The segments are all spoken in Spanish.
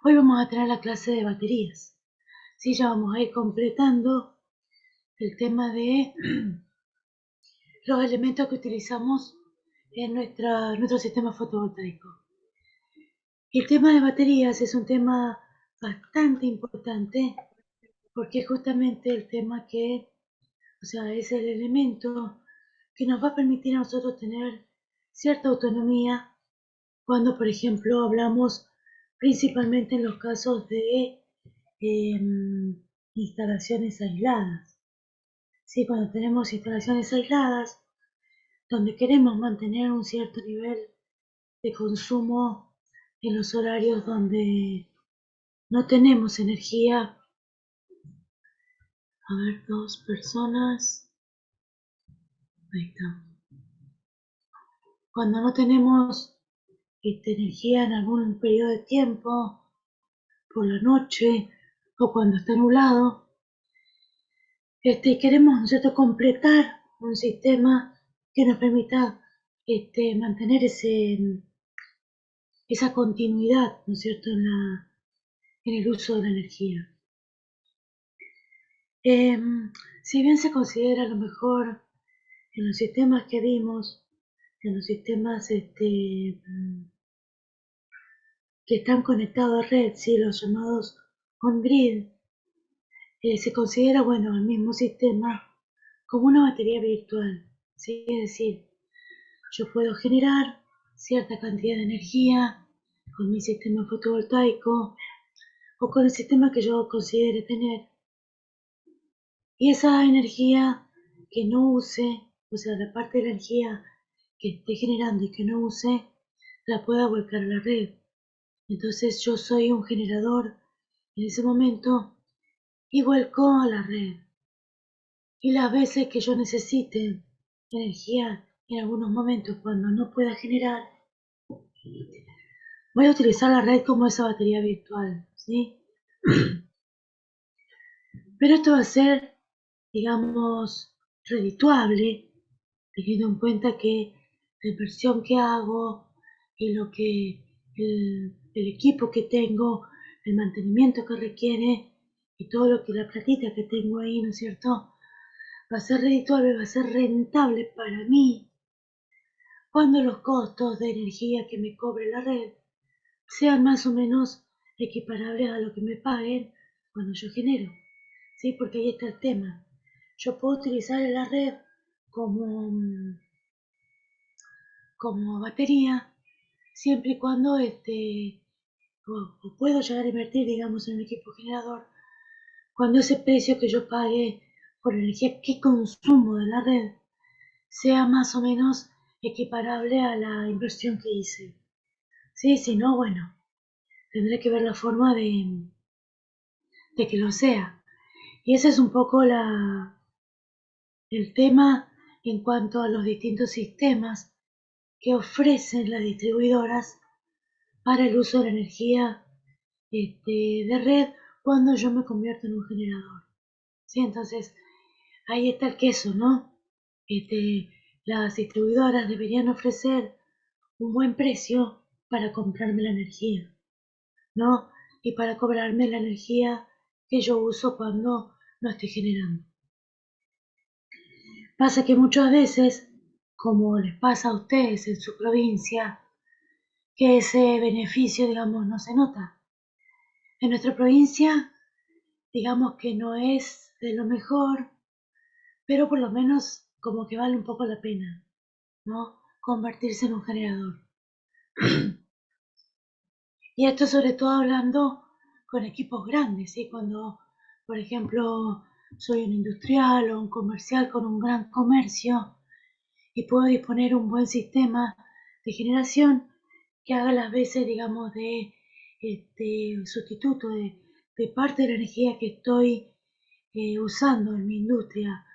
Hoy vamos a tener la clase de baterías. Sí, ya vamos a ir completando el tema de los elementos que utilizamos en nuestro sistema fotovoltaico. El tema de baterías es un tema bastante importante porque es justamente el tema que, es el elemento que nos va a permitir a nosotros tener cierta autonomía cuando, por ejemplo, hablamos principalmente en los casos de instalaciones aisladas. Sí, cuando tenemos instalaciones aisladas, donde queremos mantener un cierto nivel de consumo en los horarios donde no tenemos energía. A ver, 2 personas. Ahí está. Cuando no tenemos energía en algún periodo de tiempo, por la noche o cuando está nublado, queremos, ¿no es cierto?, completar un sistema que nos permita mantener esa continuidad, ¿no es cierto?, en el uso de la energía. Si bien se considera a lo mejor en los sistemas que vimos, en los sistemas que están conectados a red, ¿sí?, los llamados on-grid, se considera, bueno, el mismo sistema como una batería virtual, ¿sí? Es decir, yo puedo generar cierta cantidad de energía con mi sistema fotovoltaico o con el sistema que yo considere tener, y esa energía que no use, la parte de la energía que esté generando y que no use, la pueda volcar a la red. Entonces yo soy un generador en ese momento y vuelco a la red. Y las veces que yo necesite energía en algunos momentos cuando no pueda generar, voy a utilizar la red como esa batería virtual, ¿sí? Pero esto va a ser, digamos, redituable, teniendo en cuenta que la inversión que hago y lo que el equipo que tengo, el mantenimiento que requiere y todo lo que la platita que tengo ahí, ¿no es cierto?, va a ser redituable, va a ser rentable para mí cuando los costos de energía que me cobre la red sean más o menos equiparables a lo que me paguen cuando yo genero, ¿sí? Porque ahí está el tema. Yo puedo utilizar la red como, como batería siempre y cuando o puedo llegar a invertir, digamos, en un equipo generador cuando ese precio que yo pague por energía que consumo de la red sea más o menos equiparable a la inversión que hice. Sí, si no, bueno, tendré que ver la forma de que lo sea. Y ese es un poco el tema en cuanto a los distintos sistemas que ofrecen las distribuidoras para el uso de la energía de red cuando yo me convierto en un generador. ¿Sí? Entonces, ahí está el queso, ¿no? Las distribuidoras deberían ofrecer un buen precio para comprarme la energía, ¿no? Y para cobrarme la energía que yo uso cuando no estoy generando. Pasa que muchas veces, como les pasa a ustedes en su provincia, que ese beneficio, digamos, no se nota. En nuestra provincia, digamos que no es de lo mejor, pero por lo menos como que vale un poco la pena, ¿no?, convertirse en un generador. Y esto sobre todo hablando con equipos grandes, ¿sí? Cuando, por ejemplo, soy un industrial o un comercial con un gran comercio y puedo disponer un buen sistema de generación que haga las veces, digamos, de sustituto de parte de la energía que estoy usando en mi industria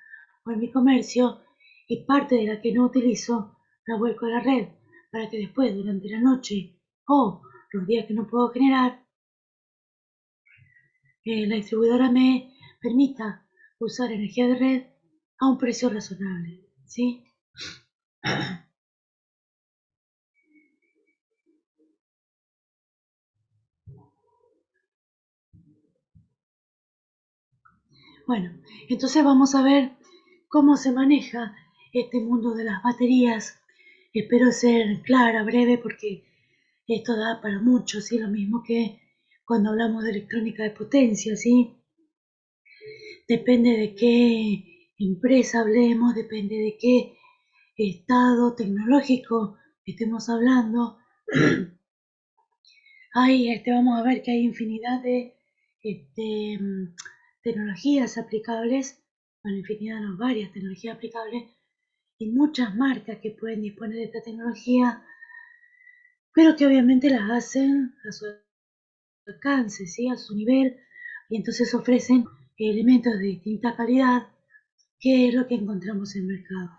o en mi comercio, y parte de la que no utilizo la vuelco a la red para que después, durante la noche o los días que no puedo generar, la distribuidora me permita usar energía de red a un precio razonable, ¿sí? Bueno, entonces vamos a ver cómo se maneja este mundo de las baterías. Espero ser clara, breve, porque esto da para mucho, ¿sí? Lo mismo que cuando hablamos de electrónica de potencia, ¿sí? Depende de qué empresa hablemos, depende de qué estado tecnológico estemos hablando. Vamos a ver que hay infinidad de tecnologías aplicables, bueno, infinidad no, varias tecnologías aplicables y muchas marcas que pueden disponer de esta tecnología, pero que obviamente las hacen a su alcance, ¿sí? A su nivel, y entonces ofrecen elementos de distinta calidad, que es lo que encontramos en el mercado.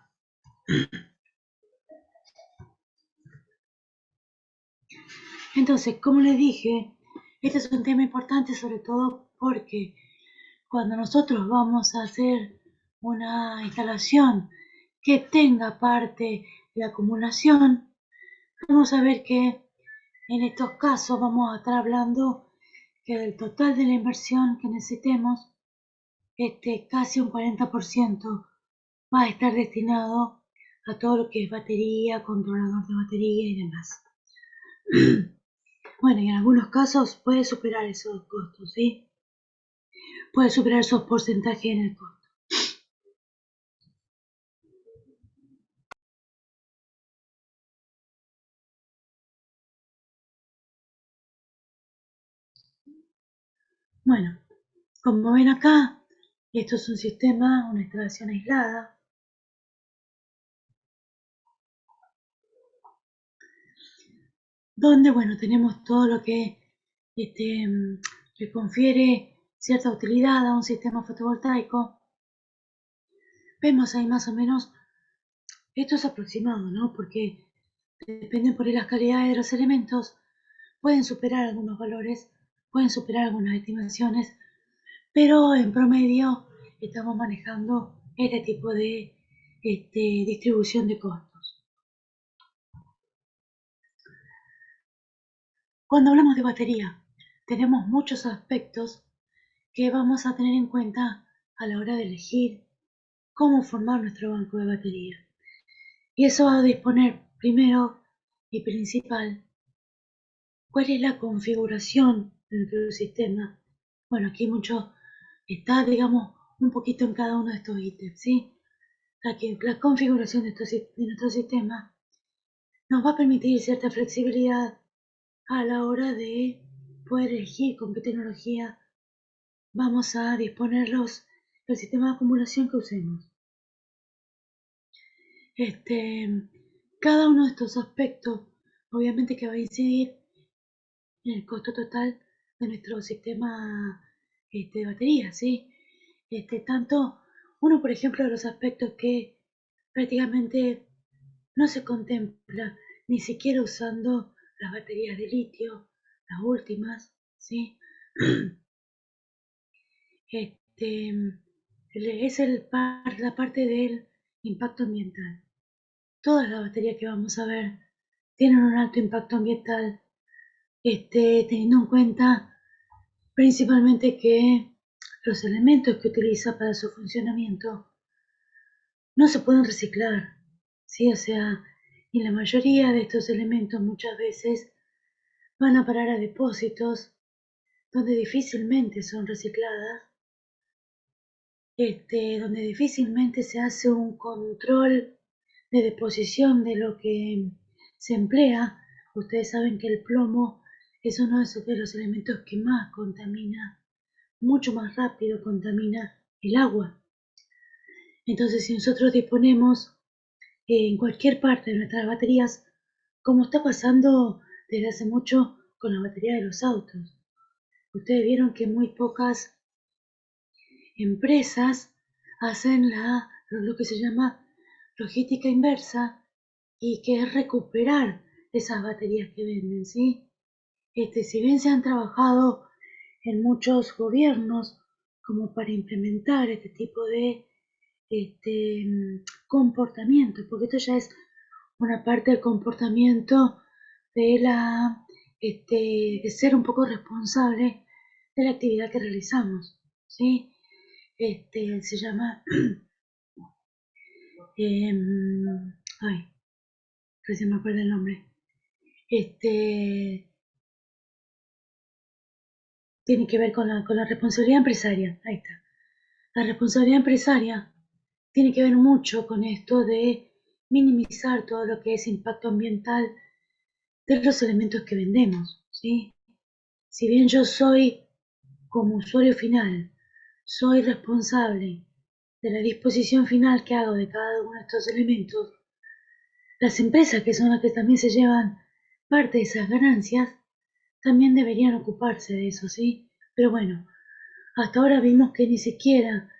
Entonces, como les dije, este es un tema importante sobre todo porque cuando nosotros vamos a hacer una instalación que tenga parte de acumulación, vamos a ver que en estos casos vamos a estar hablando que del total de la inversión que necesitemos, casi un 40% va a estar destinado a todo lo que es batería, controlador de batería y demás. Bueno, y en algunos casos puede superar esos costos, ¿sí? Puede superar esos porcentajes en el costo. Bueno, como ven acá, esto es un sistema, una instalación aislada, donde, bueno, tenemos todo lo que este, le confiere cierta utilidad a un sistema fotovoltaico. Vemos ahí más o menos, esto es aproximado, ¿no? Porque dependen por ahí las calidades de los elementos, pueden superar algunos valores, pueden superar algunas estimaciones, pero en promedio estamos manejando este tipo de distribución de costos. Cuando hablamos de batería, tenemos muchos aspectos que vamos a tener en cuenta a la hora de elegir cómo formar nuestro banco de batería. Y eso va a disponer primero y principal cuál es la configuración de nuestro sistema. Bueno, aquí mucho está, digamos, un poquito en cada uno de estos ítems, ¿sí? La configuración de nuestro sistema nos va a permitir cierta flexibilidad a la hora de poder elegir con qué tecnología vamos a disponer el sistema de acumulación que usemos. Cada uno de estos aspectos, obviamente que va a incidir en el costo total de nuestro sistema de batería, ¿sí? Tanto uno, por ejemplo, de los aspectos que prácticamente no se contempla ni siquiera usando las baterías de litio, las últimas, ¿sí? Es la parte del impacto ambiental. Todas las baterías que vamos a ver tienen un alto impacto ambiental, teniendo en cuenta principalmente que los elementos que utiliza para su funcionamiento no se pueden reciclar, ¿sí? O sea, y la mayoría de estos elementos muchas veces van a parar a depósitos donde difícilmente son recicladas, donde difícilmente se hace un control de deposición de lo que se emplea. Ustedes saben que el plomo es uno de los elementos que más contamina, mucho más rápido contamina el agua. Entonces, si nosotros disponemos en cualquier parte de nuestras baterías, como está pasando desde hace mucho con la batería de los autos, ustedes vieron que muy pocas empresas hacen lo que se llama logística inversa y que es recuperar esas baterías que venden, ¿sí? Si bien se han trabajado en muchos gobiernos como para implementar este tipo de comportamiento, porque esto ya es una parte del comportamiento de de ser un poco responsable de la actividad que realizamos, ¿sí? se llama, ay, recién me acuerdo el nombre, tiene que ver con la responsabilidad empresaria, ahí está. La responsabilidad empresaria tiene que ver mucho con esto de minimizar todo lo que es impacto ambiental de los elementos que vendemos, ¿sí? Si bien yo soy, como usuario final, soy responsable de la disposición final que hago de cada uno de estos elementos, las empresas, que son las que también se llevan parte de esas ganancias, también deberían ocuparse de eso, ¿sí? Pero bueno, hasta ahora vimos que ni siquiera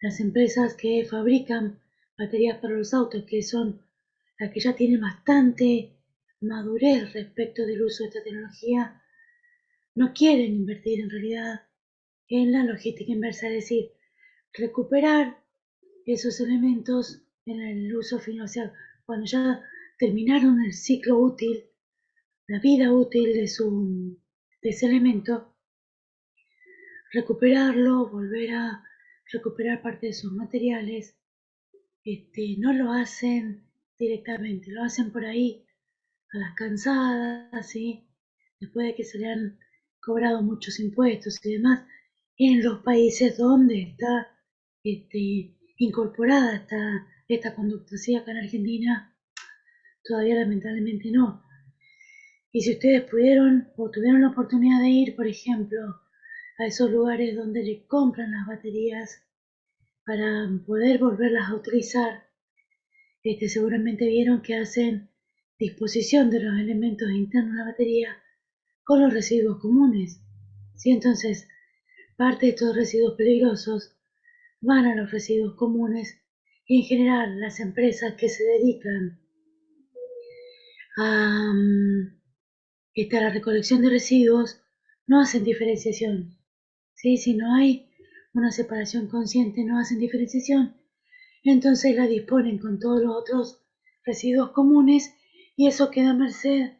las empresas que fabrican baterías para los autos, que son las que ya tienen bastante madurez respecto del uso de esta tecnología, no quieren invertir en realidad en la logística inversa, es decir, recuperar esos elementos en el uso final, o sea, cuando ya terminaron el ciclo útil, la vida útil de ese elemento, recuperarlo, volver a recuperar parte de sus materiales, no lo hacen directamente, lo hacen por ahí a las cansadas, ¿sí? Después de que se le han cobrado muchos impuestos y demás, en los países donde está incorporada esta conducta. ¿Sí? Acá en Argentina todavía lamentablemente no. Y si ustedes pudieron o tuvieron la oportunidad de ir, por ejemplo, a esos lugares donde le compran las baterías para poder volverlas a utilizar, seguramente vieron que hacen disposición de los elementos internos de la batería con los residuos comunes. ¿Sí? Entonces, parte de estos residuos peligrosos van a los residuos comunes y en general las empresas que se dedican a, la recolección de residuos no hacen diferenciación. ¿Sí? Si no hay una separación consciente, no hacen diferenciación, entonces la disponen con todos los otros residuos comunes y eso queda a merced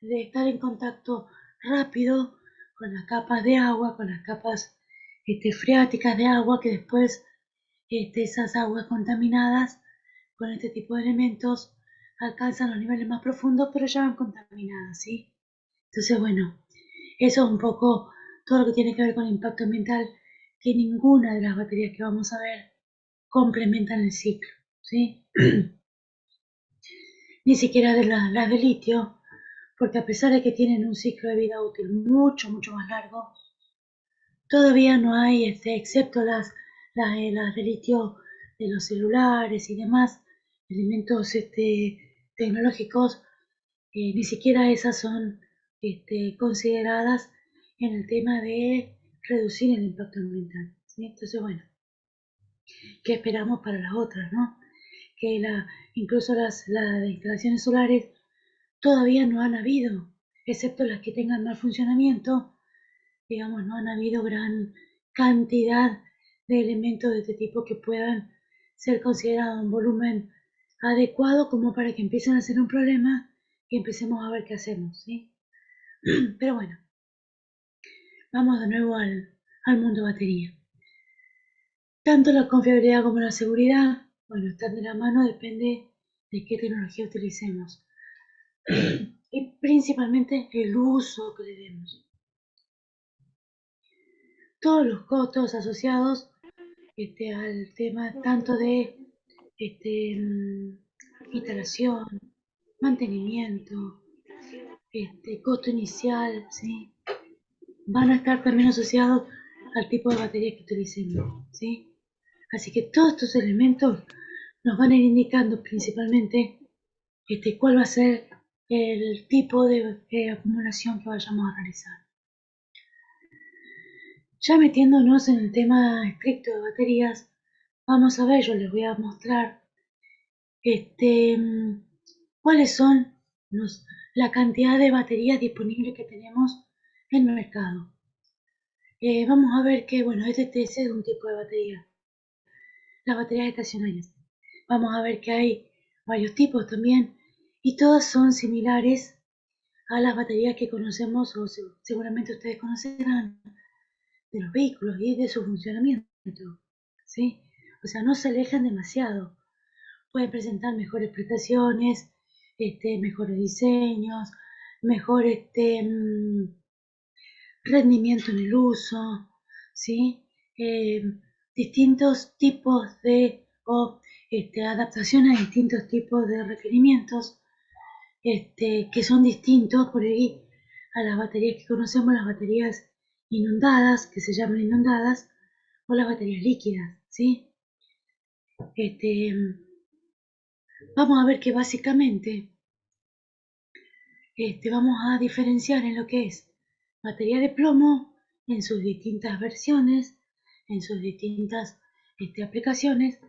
de estar en contacto rápido con las capas de agua, con las capas freáticas de agua, que después esas aguas contaminadas con este tipo de elementos alcanzan los niveles más profundos, pero ya van contaminadas, ¿sí? Entonces, bueno, eso es un poco todo lo que tiene que ver con el impacto ambiental, que ninguna de las baterías que vamos a ver complementan el ciclo, ¿sí? Ni siquiera de las de litio, porque a pesar de que tienen un ciclo de vida útil mucho, mucho más largo, todavía no hay, excepto las de litio de los celulares y demás elementos tecnológicos, ni siquiera esas son consideradas en el tema de reducir el impacto ambiental, ¿sí? Entonces, bueno, ¿qué esperamos para las otras, no? Que incluso las instalaciones solares todavía no han habido, excepto las que tengan mal funcionamiento, digamos, no han habido gran cantidad de elementos de este tipo que puedan ser considerados un volumen adecuado como para que empiecen a ser un problema y empecemos a ver qué hacemos, ¿sí? Pero bueno, vamos de nuevo al mundo batería. Tanto la confiabilidad como la seguridad, bueno, están de la mano, depende de qué tecnología utilicemos. Y principalmente el uso que le demos. Todos los costos asociados al tema tanto de instalación, mantenimiento, costo inicial, ¿sí? Van a estar también asociados al tipo de batería que utilicemos, ¿sí? Así que todos estos elementos nos van a ir indicando principalmente cuál va a ser el tipo de acumulación que vayamos a realizar. Ya metiéndonos en el tema estricto de baterías, vamos a ver, yo les voy a mostrar cuáles son la cantidad de baterías disponibles que tenemos en el mercado. Vamos a ver que, bueno, este es un tipo de batería, las baterías estacionarias. Vamos a ver que hay varios tipos también y todas son similares a las baterías que conocemos o seguramente ustedes conocerán de los vehículos y de su funcionamiento. ¿sí? O sea, no se alejan demasiado. Pueden presentar mejores prestaciones, mejores diseños, mejor rendimiento en el uso, ¿sí? Eh, distintos tipos de, o adaptación a distintos tipos de requerimientos, que son distintos por ahí a las baterías que conocemos, las baterías inundadas, que se llaman inundadas, o las baterías líquidas, ¿sí? Vamos a ver que básicamente vamos a diferenciar en lo que es batería de plomo en sus distintas versiones, en sus distintas aplicaciones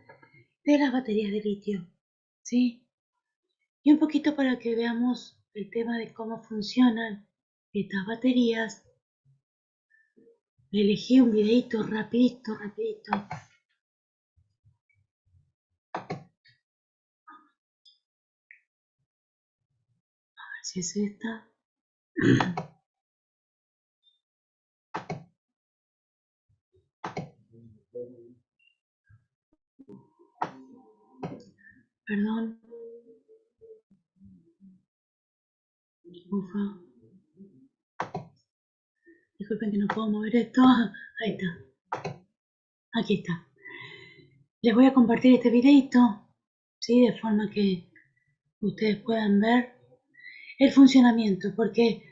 de las baterías de litio, ¿sí? Y un poquito para que veamos el tema de cómo funcionan estas baterías, elegí un videito rapidito, a ver si es esta. Perdón, ufa, disculpen que no puedo mover esto. Ahí está, aquí está. Les voy a compartir este videito, ¿sí? De forma que ustedes puedan ver el funcionamiento, porque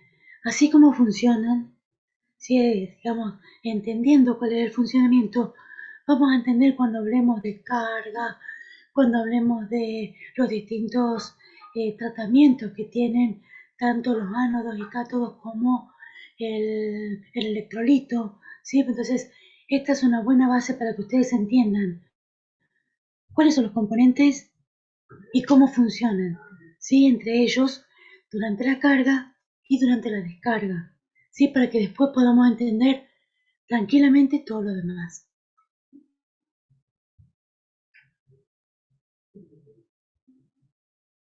así como funcionan, si digamos, entendiendo cuál es el funcionamiento, vamos a entender cuando hablemos de carga, cuando hablemos de los distintos tratamientos que tienen tanto los ánodos y cátodos como el electrolito, ¿sí? Entonces, esta es una buena base para que ustedes entiendan cuáles son los componentes y cómo funcionan, ¿sí? Entre ellos durante la carga y durante la descarga, ¿sí? Para que después podamos entender tranquilamente todo lo demás.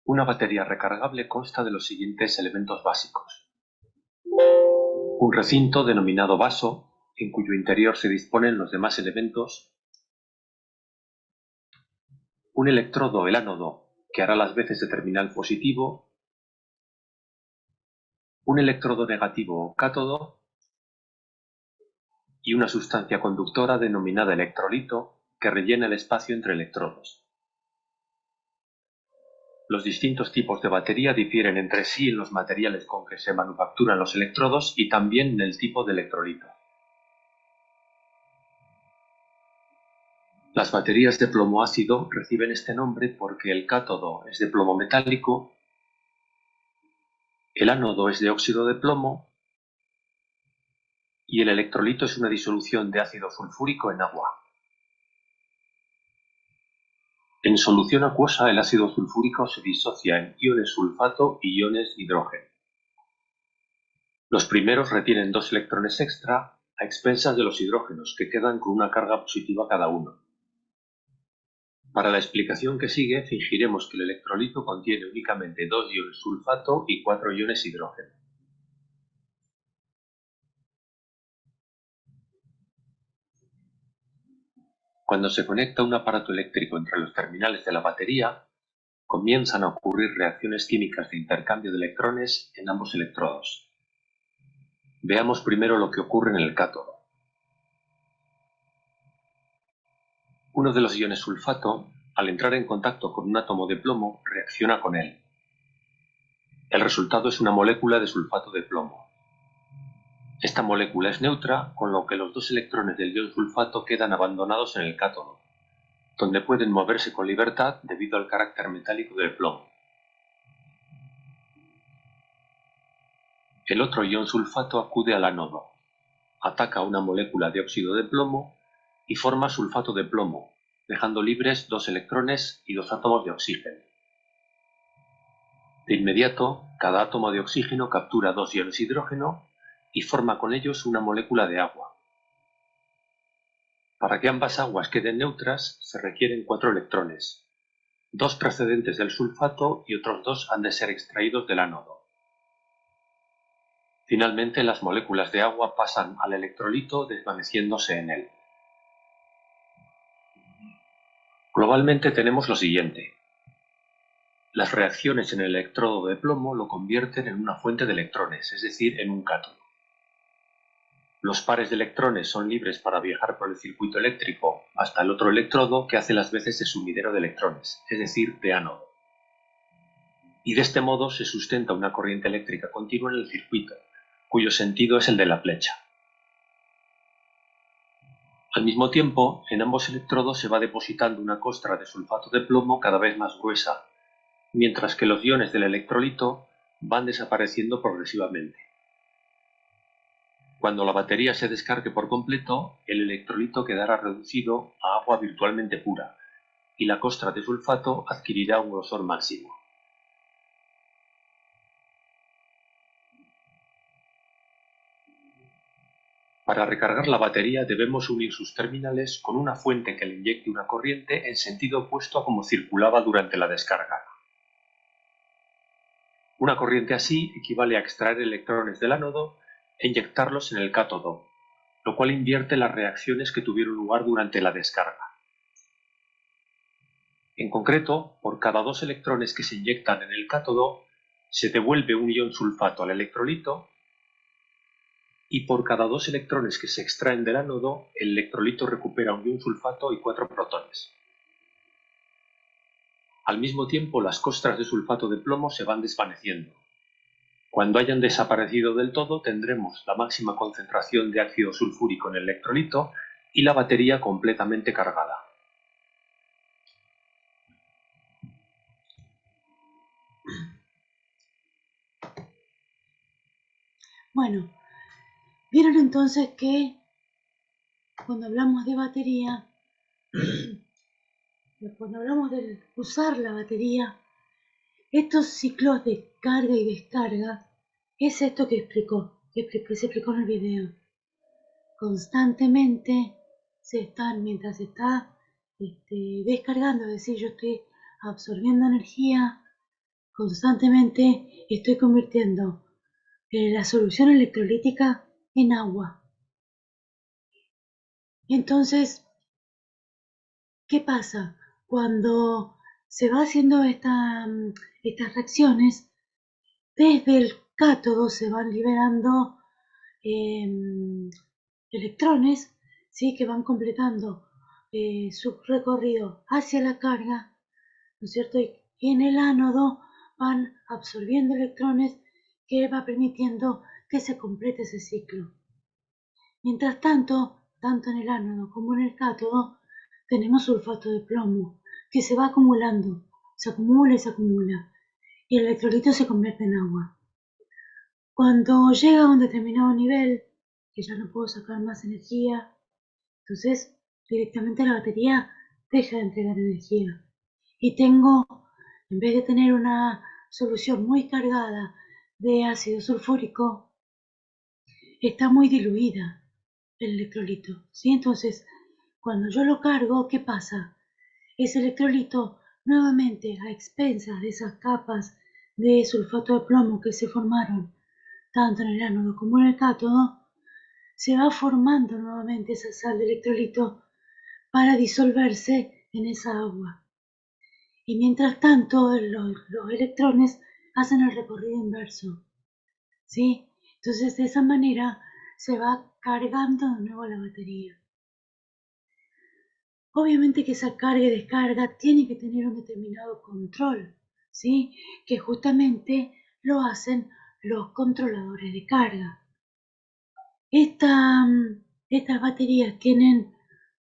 Una batería recargable consta de los siguientes elementos básicos. Un recinto denominado vaso, en cuyo interior se disponen los demás elementos. Un electrodo, el ánodo, que hará las veces de terminal positivo. Un electrodo negativo o cátodo. Y una sustancia conductora denominada electrolito, que rellena el espacio entre electrodos. Los distintos tipos de batería difieren entre sí en los materiales con que se manufacturan los electrodos y también en el tipo de electrolito. Las baterías de plomo ácido reciben este nombre porque el cátodo es de plomo metálico, el ánodo es de óxido de plomo y el electrolito es una disolución de ácido sulfúrico en agua. En solución acuosa, el ácido sulfúrico se disocia en iones sulfato y iones hidrógeno. Los primeros retienen 2 electrones extra a expensas de los hidrógenos, que quedan con una carga positiva cada uno. Para la explicación que sigue, fingiremos que el electrolito contiene únicamente 2 iones sulfato y 4 iones hidrógeno. Cuando se conecta un aparato eléctrico entre los terminales de la batería, comienzan a ocurrir reacciones químicas de intercambio de electrones en ambos electrodos. Veamos primero lo que ocurre en el cátodo. Uno de los iones sulfato, al entrar en contacto con un átomo de plomo, reacciona con él. El resultado es una molécula de sulfato de plomo. Esta molécula es neutra, con lo que los 2 electrones del ion sulfato quedan abandonados en el cátodo, donde pueden moverse con libertad debido al carácter metálico del plomo. El otro ion sulfato acude al ánodo, ataca una molécula de óxido de plomo y forma sulfato de plomo, dejando libres 2 electrones y 2 átomos de oxígeno. De inmediato, cada átomo de oxígeno captura 2 iones hidrógeno y forma con ellos una molécula de agua. Para que ambas aguas queden neutras, se requieren 4 electrones. 2 procedentes del sulfato y otros 2 han de ser extraídos del ánodo. Finalmente, las moléculas de agua pasan al electrolito desvaneciéndose en él. Globalmente tenemos lo siguiente. Las reacciones en el electrodo de plomo lo convierten en una fuente de electrones, es decir, en un cátodo. Los pares de electrones son libres para viajar por el circuito eléctrico hasta el otro electrodo, que hace las veces de sumidero de electrones, es decir, de ánodo. Y de este modo se sustenta una corriente eléctrica continua en el circuito, cuyo sentido es el de la flecha. Al mismo tiempo, en ambos electrodos se va depositando una costra de sulfato de plomo cada vez más gruesa, mientras que los iones del electrolito van desapareciendo progresivamente. Cuando la batería se descargue por completo, el electrolito quedará reducido a agua virtualmente pura, y la costra de sulfato adquirirá un grosor máximo. Para recargar la batería debemos unir sus terminales con una fuente que le inyecte una corriente en sentido opuesto a como circulaba durante la descarga. Una corriente así equivale a extraer electrones del ánodo e inyectarlos en el cátodo, lo cual invierte las reacciones que tuvieron lugar durante la descarga. En concreto, por cada 2 electrones que se inyectan en el cátodo, se devuelve un ion sulfato al electrolito, y por cada 2 electrones que se extraen del ánodo, el electrolito recupera un ion sulfato y 4 protones. Al mismo tiempo, las costras de sulfato de plomo se van desvaneciendo. Cuando hayan desaparecido del todo, tendremos la máxima concentración de ácido sulfúrico en el electrolito y la batería completamente cargada. Bueno, vieron entonces que cuando hablamos de batería, cuando hablamos de usar la batería, estos ciclos de carga y descarga, es esto que se explicó en el video. Constantemente mientras se está descargando, es decir, yo estoy absorbiendo energía, constantemente estoy convirtiendo la solución electrolítica en agua. Entonces, ¿qué pasa? Cuando se va haciendo estas reacciones, desde el cátodo se van liberando electrones, ¿sí? Que van completando su recorrido hacia la carga, ¿no es cierto? Y en el ánodo van absorbiendo electrones que va permitiendo que se complete ese ciclo. Mientras tanto, tanto en el ánodo como en el cátodo, tenemos sulfato de plomo que se va acumulando, se acumula y se acumula, y el electrolito se convierte en agua. Cuando llega a un determinado nivel, que ya no puedo sacar más energía, entonces directamente la batería deja de entregar energía. Y tengo, en vez de tener una solución muy cargada de ácido sulfúrico, está muy diluida el electrolito, ¿sí? Entonces, cuando yo lo cargo, ¿qué pasa? Ese electrolito, nuevamente a expensas de esas capas de sulfato de plomo que se formaron tanto en el ánodo como en el cátodo, se va formando nuevamente esa sal de electrolito para disolverse en esa agua. Y mientras tanto, los electrones hacen el recorrido inverso, ¿sí? Entonces, de esa manera se va cargando de nuevo la batería. Obviamente que esa carga y descarga tiene que tener un determinado control, ¿sí? Que justamente lo hacen los controladores de carga. Estas baterías tienen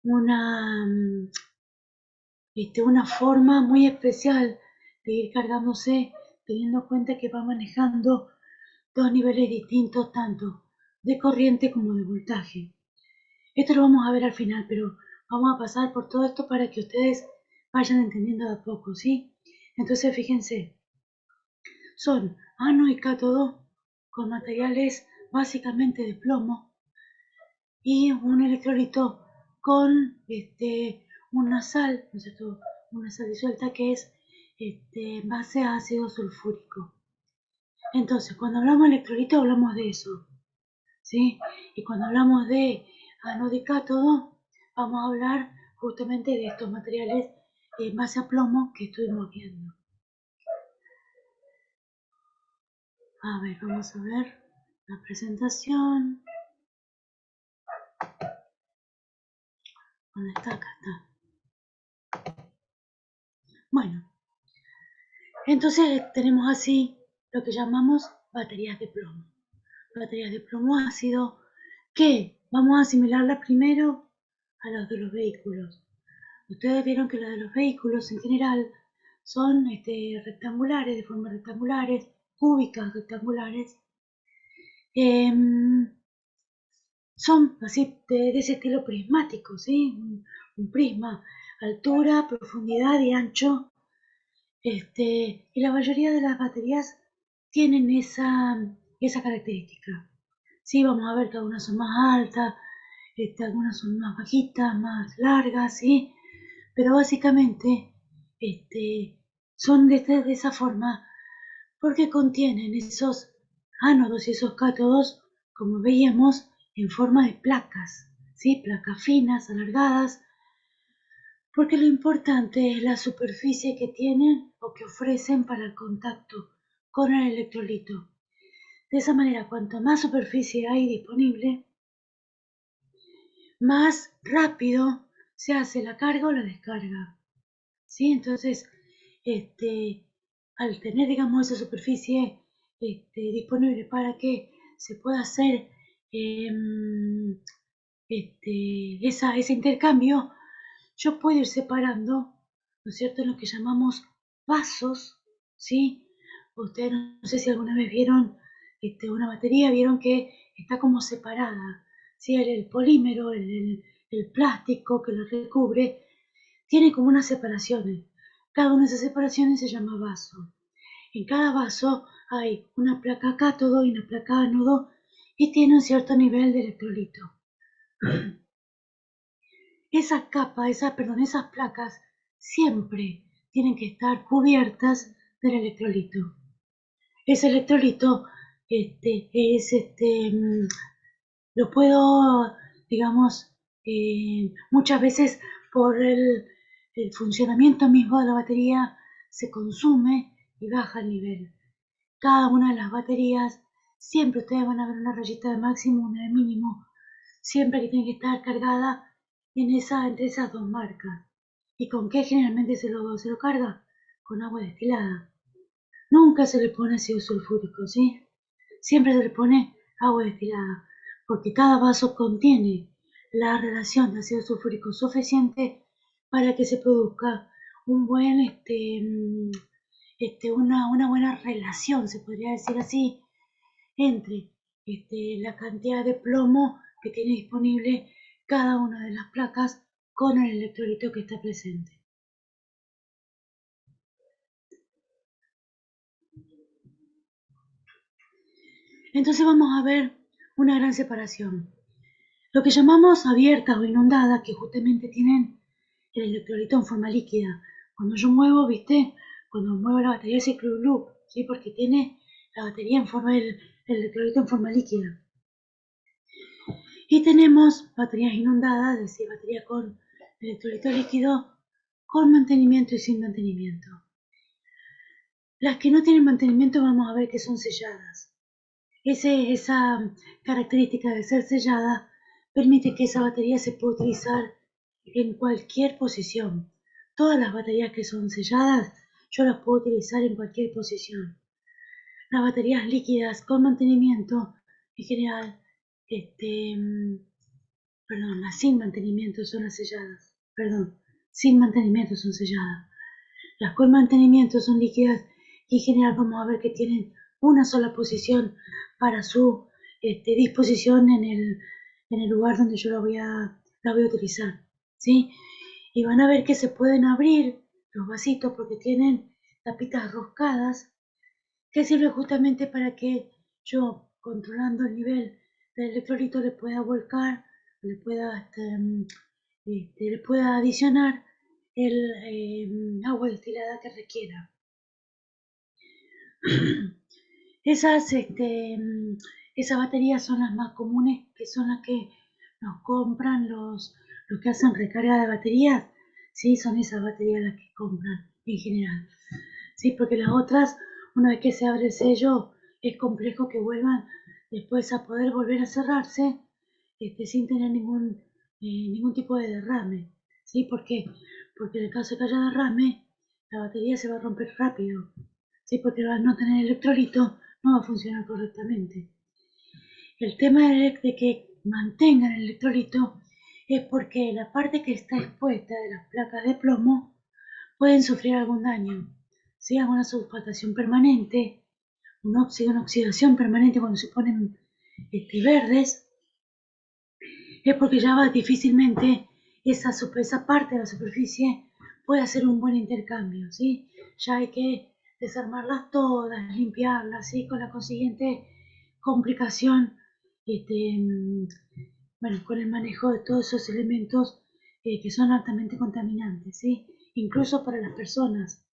una, una forma muy especial de ir cargándose, teniendo en cuenta que va manejando 2 niveles distintos, tanto de corriente como de voltaje. Esto lo vamos a ver al final, pero vamos a pasar por todo esto para que ustedes vayan entendiendo de a poco, ¿sí? Entonces, fíjense, son ánodo y cátodo con materiales básicamente de plomo y un electrolito con una sal, ¿no es cierto? Una sal disuelta que es base a ácido sulfúrico. Entonces, cuando hablamos de electrolito hablamos de eso, ¿sí? Y cuando hablamos de ánodo y cátodo, vamos a hablar justamente de estos materiales en base a plomo que estuvimos viendo. A ver, vamos a ver la presentación. ¿Dónde está? Acá está. Bueno, entonces tenemos así lo que llamamos baterías de plomo. Baterías de plomo ácido que vamos a asimilarlas primero a las de los vehículos. Ustedes vieron que las de los vehículos en general son rectangulares, de formas rectangulares, cúbicas rectangulares. Son así de ese estilo prismático, ¿sí? Un prisma, altura, profundidad y ancho. Y la mayoría de las baterías tienen esa característica. Sí, vamos a ver que algunas son más altas, algunas son más bajitas, más largas, ¿sí? Pero básicamente son de esa forma porque contienen esos ánodos y esos cátodos, como veíamos, en forma de placas, ¿sí? Placas finas, alargadas, porque lo importante es la superficie que tienen o que ofrecen para el contacto con el electrolito. De esa manera, cuanto más superficie hay disponible, más rápido se hace la carga o la descarga. ¿Sí? Entonces, al tener, digamos, esa superficie disponible para que se pueda hacer ese intercambio, yo puedo ir separando, ¿no es cierto?, lo que llamamos vasos, ¿sí? Ustedes no sé si alguna vez vieron una batería, vieron que está como separada, ¿sí? El polímero, el plástico que lo recubre, tiene como unas separaciones. Cada una de esas separaciones se llama vaso. En cada vaso hay una placa cátodo y una placa ánodo y tiene un cierto nivel de electrolito. Esas placas siempre tienen que estar cubiertas del electrolito. Ese electrolito lo puedo, digamos, muchas veces por el funcionamiento mismo de la batería se consume y baja el nivel. Cada una de las baterías, siempre ustedes van a ver una rayita de máximo, una de mínimo, siempre que tiene que estar cargada entre esas dos marcas. ¿Y con qué generalmente se lo carga? Con agua destilada. Nunca se le pone ácido sulfúrico, ¿sí? Siempre se le pone agua destilada, porque cada vaso contiene la relación de ácido sulfúrico suficiente para que se produzca un buen, una buena relación, se podría decir así, entre la cantidad de plomo que tiene disponible cada una de las placas con el electrolito que está presente. Entonces vamos a ver una gran separación. Lo que llamamos abiertas o inundadas, que justamente tienen el electrolito en forma líquida. Cuando yo muevo, ¿viste? Cuando muevo la batería ese club, ¿sí? Porque tiene la batería en forma el electrolito en forma líquida. Y tenemos baterías inundadas, es decir, baterías con electrolito líquido, con mantenimiento y sin mantenimiento. Las que no tienen mantenimiento vamos a ver que son selladas. Esa característica de ser sellada permite que esa batería se pueda utilizar en cualquier posición. Todas las baterías que son selladas, yo las puedo utilizar en cualquier posición. Las baterías líquidas con mantenimiento, en general, las sin mantenimiento son las selladas. Sin mantenimiento son selladas. Las con mantenimiento son líquidas y en general vamos a ver que tienen una sola posición para su disposición en el lugar donde yo la voy a utilizar, ¿sí? Y van a ver que se pueden abrir los vasitos porque tienen tapitas roscadas que sirve justamente para que yo, controlando el nivel del electrolito, le pueda volcar, le pueda, le pueda adicionar el agua destilada que requiera. Esas baterías son las más comunes, que son las que nos compran los que hacen recarga de baterías. ¿sí? Son esas baterías las que compran en general, ¿sí? Porque las otras, una vez que se abre el sello, es complejo que vuelvan después a poder volver a cerrarse sin tener ningún tipo de derrame, ¿sí? ¿Por qué? Porque en el caso de que haya derrame, la batería se va a romper rápido, ¿sí? Porque al no tener electrolito no va a funcionar correctamente. El tema de que mantengan el electrolito es porque la parte que está expuesta de las placas de plomo pueden sufrir algún daño, ¿sí? Alguna sulfatación permanente, una oxidación permanente cuando se ponen verdes, es porque ya va difícilmente esa parte de la superficie puede hacer un buen intercambio, ¿sí? Ya hay que desarmarlas todas, limpiarlas, ¿sí? Con la consiguiente complicación, este, bueno, con el manejo de todos esos elementos que son altamente contaminantes, ¿sí? Incluso para las personas.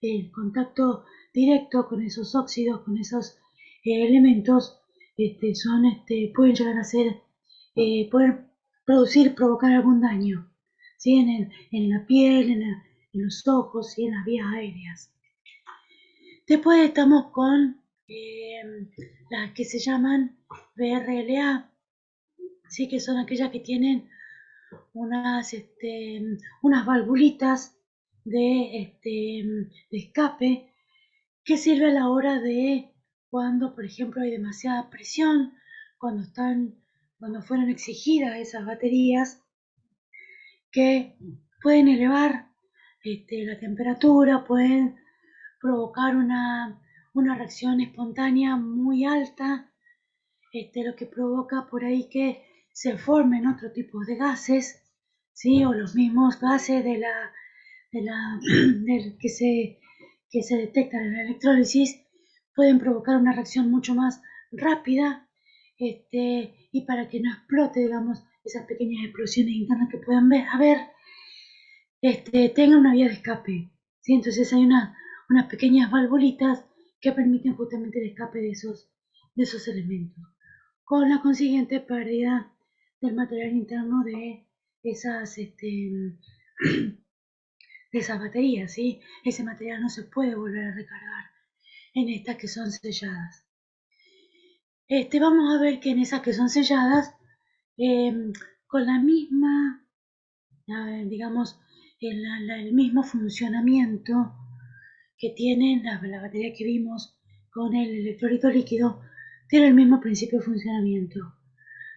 El contacto directo con esos óxidos, con esos elementos, pueden llegar a ser, pueden provocar algún daño, ¿sí? En la piel, en los ojos y en las vías aéreas. Después estamos con las que se llaman BRLA, ¿sí? Que son aquellas que tienen unas valvulitas de escape que sirve a la hora de cuando, por ejemplo, hay demasiada presión, cuando fueron exigidas esas baterías que pueden elevar la temperatura, pueden provocar una reacción espontánea muy alta, lo que provoca por ahí que se formen otro tipo de gases, ¿sí? O los mismos gases que se detectan en la electrólisis pueden provocar una reacción mucho más rápida, y para que no explote, digamos, esas pequeñas explosiones internas que puedan haber, tenga una vía de escape, ¿sí? Entonces hay unas pequeñas valvulitas que permiten justamente el escape de esos elementos, con la consiguiente pérdida del material interno esas, de esas baterías, ¿sí? Ese material no se puede volver a recargar en estas que son selladas. Vamos a ver que en esas que son selladas, con la misma, digamos, el mismo funcionamiento que tienen la batería que vimos con el electrolito líquido, tiene el mismo principio de funcionamiento.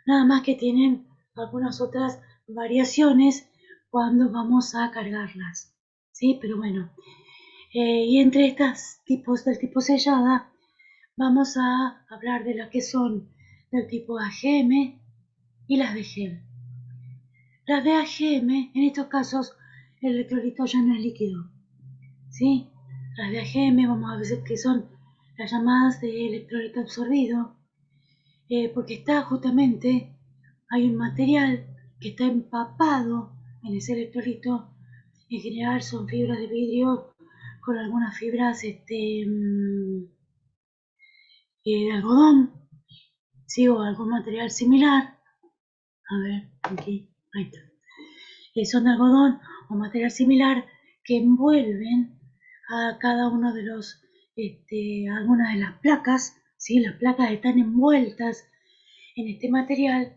Nada más que tienen algunas otras variaciones cuando vamos a cargarlas, ¿sí? Pero bueno, y entre estas tipos del tipo sellada, vamos a hablar de las que son del tipo AGM y las de gel. Las de AGM, en estos casos, el electrolito ya no es líquido, ¿sí? Las de AGM vamos a ver que son las llamadas de electrolito absorbido, porque hay un material que está empapado en ese electrolito. En general son fibras de vidrio con algunas fibras de algodón, ¿sí? O algún material similar. A ver, aquí, ahí está. Son de algodón o material similar que envuelven a cada uno de algunas de las placas, ¿sí? Las placas están envueltas en este material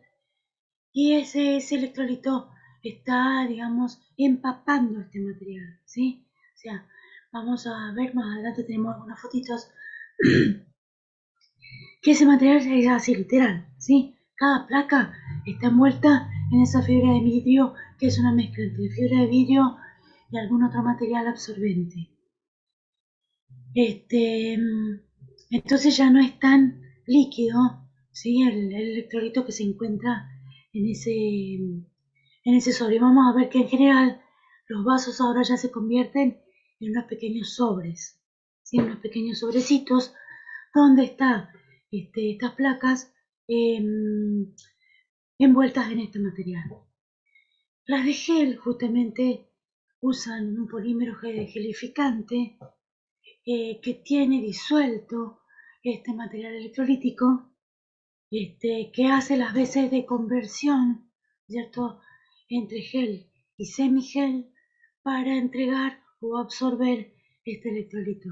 y ese electrolito está, digamos, empapando este material, ¿sí? O sea, vamos a ver más adelante, tenemos algunas fotitos, que ese material es así, literal, ¿sí? Cada placa está envuelta en esa fibra de vidrio, que es una mezcla entre fibra de vidrio y algún otro material absorbente. Entonces ya no es tan líquido, ¿sí? El electrolito que se encuentra en ese sobre. Vamos a ver que en general los vasos ahora ya se convierten en unos pequeños sobres, ¿sí? Unos pequeños sobrecitos donde están estas placas envueltas en este material. Las de gel justamente usan un polímero gelificante que tiene disuelto este material electrolítico, que hace las veces de conversión, ¿cierto?, entre gel y semigel, para entregar o absorber este electrolito.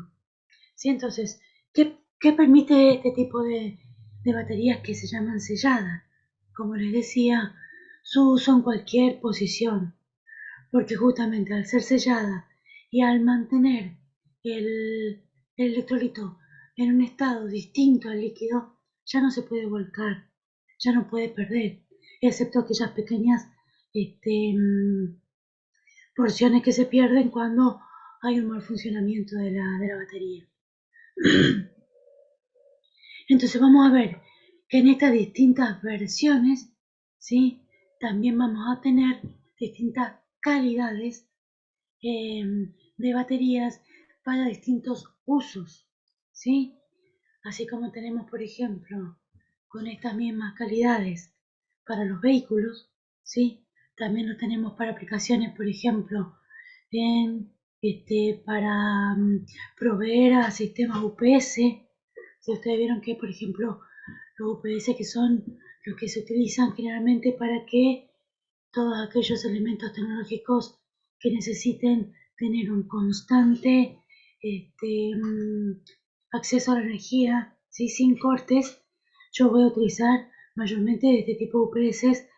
¿Sí? Entonces, ¿qué permite este tipo de baterías que se llaman selladas? Como les decía, su uso en cualquier posición, porque justamente al ser sellada y al mantener el electrolito en un estado distinto al líquido, ya no se puede volcar, ya no puede perder, excepto aquellas pequeñas porciones que se pierden cuando hay un mal funcionamiento de la batería. Entonces vamos a ver que en estas distintas versiones, ¿sí? También vamos a tener distintas calidades de baterías para distintos usos, ¿sí? Así como tenemos, por ejemplo, con estas mismas calidades para los vehículos, ¿sí? También lo tenemos para aplicaciones, por ejemplo, para proveer a sistemas UPS. Si ustedes vieron que, por ejemplo, los UPS que son los que se utilizan generalmente para que todos aquellos elementos tecnológicos que necesiten tener un constante acceso a la energía, ¿sí? Sin cortes, yo voy a utilizar mayormente este tipo de UPS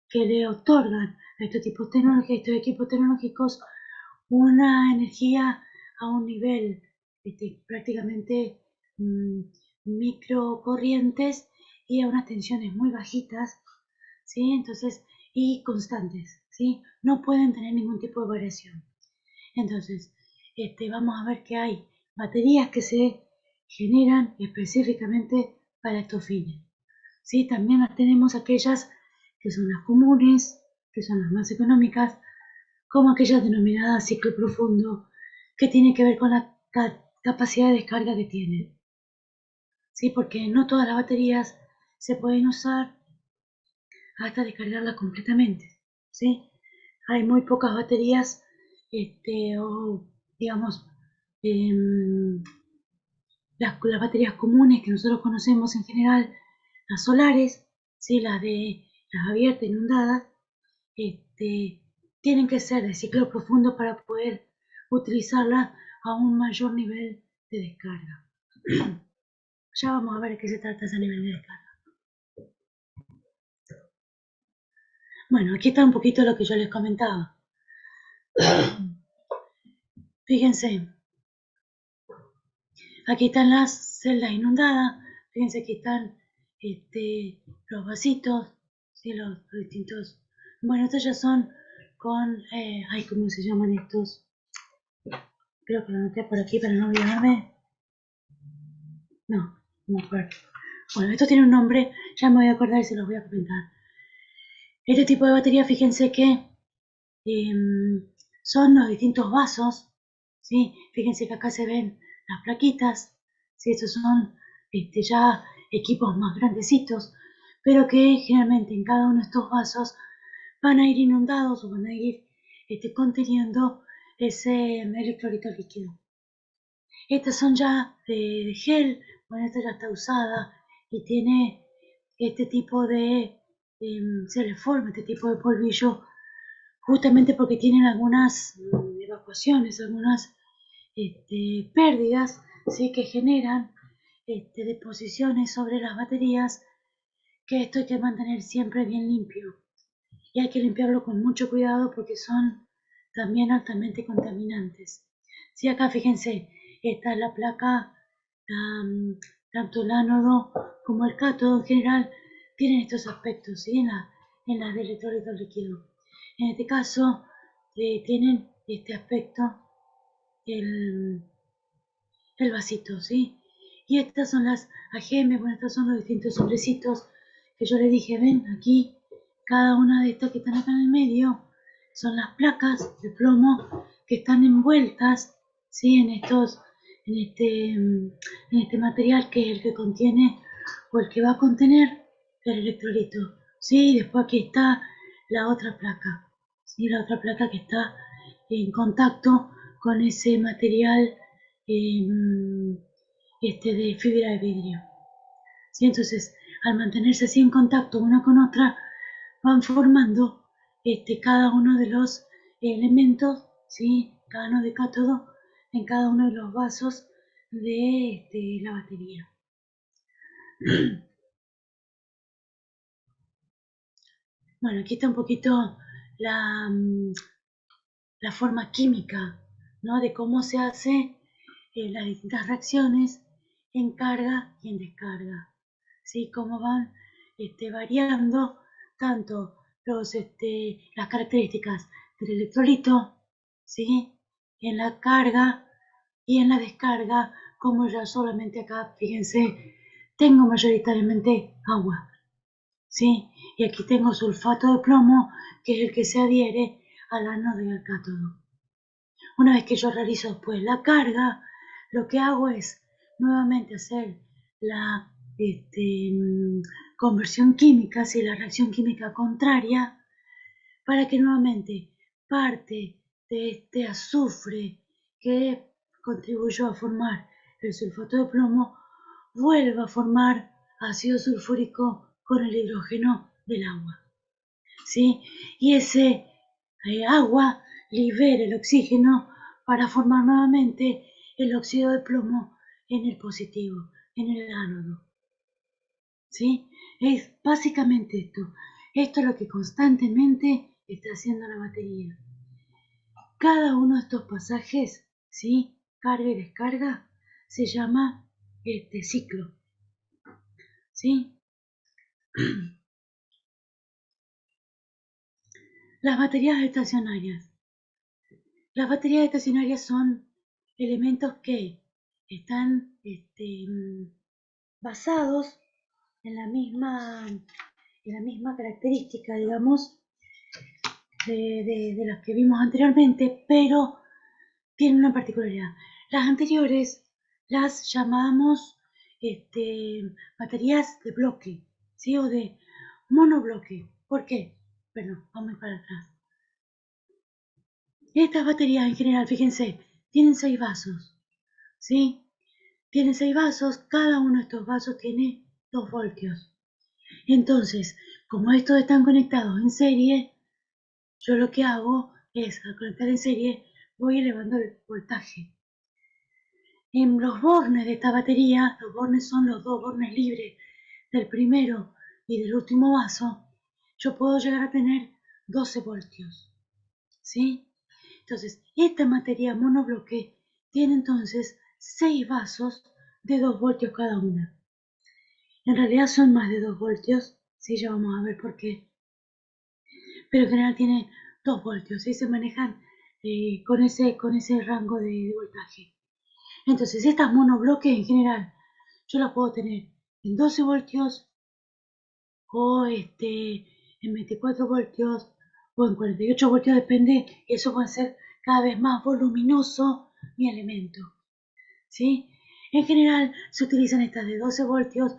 que le otorgan a estos equipos tecnológicos una energía a un nivel prácticamente microcorrientes y a unas tensiones muy bajitas, ¿sí? Entonces, y constantes, ¿sí? No pueden tener ningún tipo de variación. Entonces, vamos a ver que hay baterías que se generan específicamente para estos fines, ¿sí? También tenemos aquellas que son las comunes, que son las más económicas, como aquella denominada ciclo profundo, que tiene que ver con la capacidad de descarga que tienen, ¿sí? Porque no todas las baterías se pueden usar hasta descargarlas completamente, ¿sí? Hay muy pocas baterías, o digamos, las baterías comunes que nosotros conocemos en general, las solares, ¿sí? Las abiertas, inundadas, tienen que ser de ciclo profundo para poder utilizarlas a un mayor nivel de descarga. Ya vamos a ver de qué se trata ese nivel de descarga. Bueno, aquí está un poquito lo que yo les comentaba. Fíjense, aquí están las celdas inundadas, fíjense que están los vasitos, ¿sí? Los distintos. Bueno, estos ya son con, ¿cómo se llaman estos? Creo que lo anoté por aquí para no olvidarme. No me acuerdo. Bueno, esto tiene un nombre, ya me voy a acordar y se los voy a comentar. Este tipo de batería, fíjense que son los distintos vasos, ¿sí? Fíjense que acá se ven las plaquitas, ¿sí? Estos son ya equipos más grandecitos, pero que generalmente en cada uno de estos vasos van a ir inundados o van a ir conteniendo ese electrolito líquido. Estas son ya de gel, bueno, esta ya está usada y tiene este tipo de, se le forma este tipo de polvillo justamente porque tienen algunas evacuaciones, algunas pérdidas, ¿sí? Que generan deposiciones sobre las baterías, que esto hay que mantener siempre bien limpio y hay que limpiarlo con mucho cuidado porque son también altamente contaminantes. Sí, acá fíjense, esta es la placa, tanto el ánodo como el cátodo en general tienen estos aspectos, ¿sí? En la del electrolito líquido. En este caso, tienen este aspecto, el, el vasito, ¿sí? Y estas son las AGM, bueno, estos son los distintos sobrecitos que yo les dije, ven, aquí, cada una de estas que están acá en el medio, son las placas de plomo que están envueltas, ¿sí? En este material que es el que contiene, o el que va a contener el electrolito, ¿sí? Y después aquí está la otra placa, ¿sí? La otra placa que está en contacto con ese material de fibra de vidrio. ¿Sí? Entonces, al mantenerse así en contacto una con otra, van formando cada uno de los elementos ¿sí? Cada ánodo y cátodo en cada uno de los vasos de la batería. Bueno, aquí está un poquito la, la forma química, ¿no? De cómo se hace las distintas reacciones en carga y en descarga, ¿sí? Cómo van variando tanto las características del electrolito, ¿sí? En la carga y en la descarga, como ya solamente acá, fíjense, tengo mayoritariamente agua, ¿sí? Y aquí tengo sulfato de plomo, que es el que se adhiere al ánodo y al cátodo. Una vez que yo realizo después la carga, lo que hago es nuevamente hacer la conversión química, ¿sí? La reacción química contraria, para que nuevamente parte de este azufre que contribuyó a formar el sulfato de plomo vuelva a formar ácido sulfúrico con el hidrógeno del agua, ¿sí? Y ese agua libera el oxígeno para formar nuevamente el óxido de plomo en el positivo, en el ánodo, ¿sí? Es básicamente esto. Esto es lo que constantemente está haciendo la batería. Cada uno de estos pasajes, ¿sí? Carga y descarga, se llama ciclo, ¿sí? Las baterías estacionarias. Las baterías estacionarias son elementos que están basados en la misma característica, digamos, de las que vimos anteriormente, pero tienen una particularidad. Las anteriores las llamamos baterías de bloque, ¿sí? O de monobloque. ¿Por qué? Perdón, vamos a ir para atrás. Estas baterías en general, fíjense, tienen 6 vasos, ¿sí? Tienen 6 vasos, cada uno de estos vasos tiene 2 voltios. Entonces, como estos están conectados en serie, yo lo que hago es, al conectar en serie, voy elevando el voltaje. En los bornes de esta batería, los bornes son los 2 bornes libres del primero y del último vaso, yo puedo llegar a tener 12 voltios, ¿sí? Entonces, esta batería monobloque tiene entonces 6 vasos de 2 voltios cada una. En realidad son más de 2 voltios, sí, ya vamos a ver por qué. Pero en general tiene 2 voltios y se manejan con ese rango de voltaje. Entonces, estas monobloques en general, yo las puedo tener en 12 voltios o en 24 voltios o en 48 voltios, depende, eso va a ser cada vez más voluminoso mi elemento, ¿sí? En general se utilizan estas de 12 voltios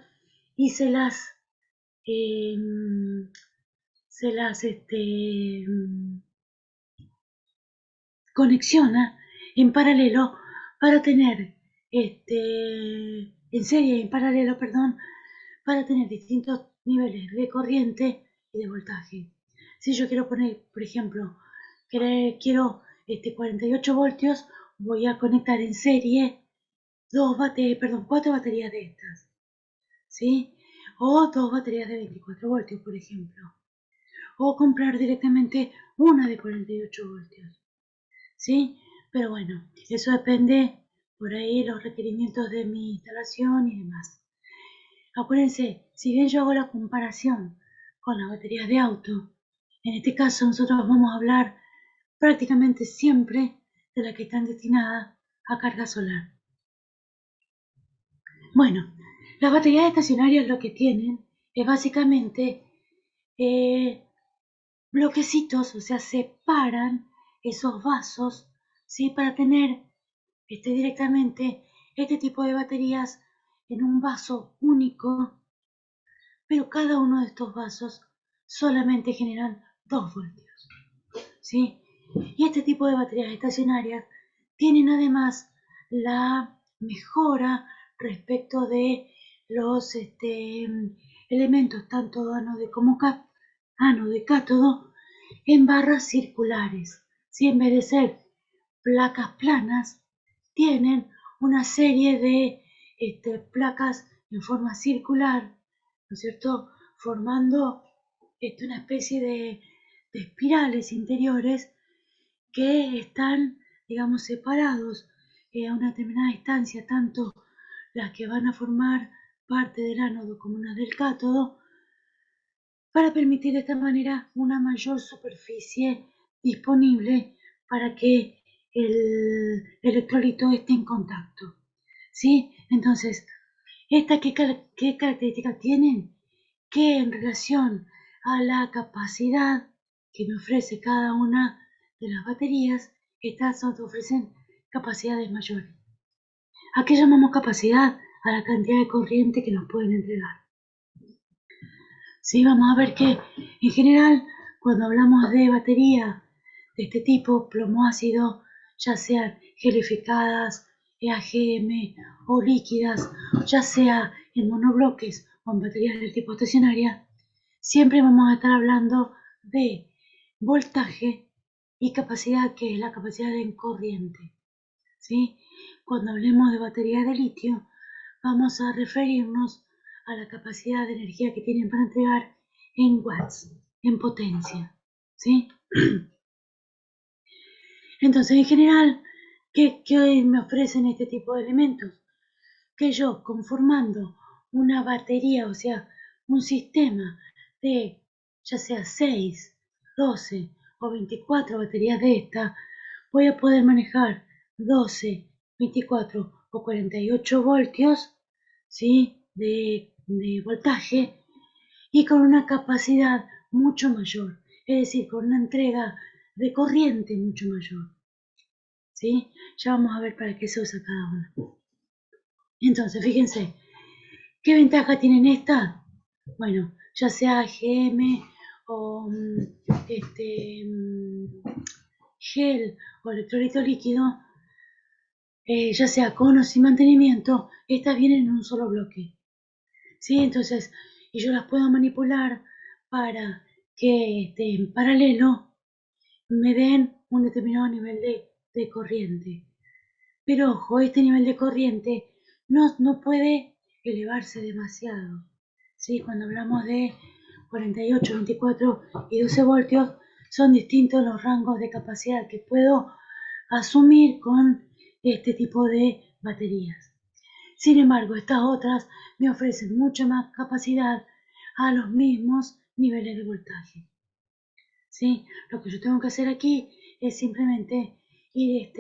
y eh, se las conexiona en paralelo para tener en serie y en paralelo, perdón, para tener distintos niveles de corriente y de voltaje. Si yo quiero poner, por ejemplo, quiero 48 voltios, voy a conectar en serie 4 baterías de estas, ¿sí? O 2 baterías de 24 voltios, por ejemplo. O comprar directamente una de 48 voltios, ¿sí? Pero bueno, eso depende por ahí los requerimientos de mi instalación y demás. Acuérdense, si bien yo hago la comparación con las baterías de auto, en este caso nosotros vamos a hablar prácticamente siempre de las que están destinadas a carga solar. Bueno, las baterías estacionarias lo que tienen es básicamente bloquecitos, o sea, separan esos vasos, ¿sí? Para tener directamente este tipo de baterías en un vaso único, pero cada uno de estos vasos solamente generan 2 voltios, ¿sí? Y este tipo de baterías estacionarias tienen además la mejora respecto de los elementos tanto ánodo como ánodo y cátodo en barras circulares, ¿sí? En vez de ser placas planas tienen una serie de placas en forma circular, ¿no es cierto?, formando una especie de espirales interiores que están, digamos, separados a una determinada distancia, tanto las que van a formar parte del ánodo como las del cátodo, para permitir de esta manera una mayor superficie disponible para que el electrolito esté en contacto. ¿Sí? Entonces, ¿estas qué características tienen? Que en relación a la capacidad que me ofrece cada una de las baterías, estas ofrecen capacidades mayores. ¿A qué llamamos capacidad? A la cantidad de corriente que nos pueden entregar. Sí, vamos a ver que en general cuando hablamos de batería de este tipo, plomo ácido, ya sean gelificadas, AGM o líquidas, ya sea en monobloques o en baterías del tipo estacionaria, siempre vamos a estar hablando de voltaje y capacidad, que es la capacidad en corriente. ¿Sí? Cuando hablemos de baterías de litio, vamos a referirnos a la capacidad de energía que tienen para entregar en watts, en potencia. ¿Sí? Entonces, en general, ¿qué me ofrecen este tipo de elementos? Que yo, conformando una batería, o sea, un sistema de ya sea 6, 12 o 24 baterías de esta, voy a poder manejar 12, 24 o 48 voltios, ¿sí?, de voltaje, y con una capacidad mucho mayor, es decir, con una entrega de corriente mucho mayor. ¿Sí? Ya vamos a ver para qué se usa cada una. Entonces, fíjense, ¿qué ventaja tienen estas? Bueno, ya sea GM o gel o electrolito líquido, ya sea con o sin mantenimiento, estas vienen en un solo bloque. ¿Sí? Entonces, y yo las puedo manipular para que en paralelo me den un determinado nivel de corriente. Pero ojo, este nivel de corriente no puede elevarse demasiado. ¿Sí? Cuando hablamos de 48, 24 y 12 voltios, son distintos los rangos de capacidad que puedo asumir con este tipo de baterías. Sin embargo, estas otras me ofrecen mucha más capacidad a los mismos niveles de voltaje. ¿Sí? Lo que yo tengo que hacer aquí es simplemente ir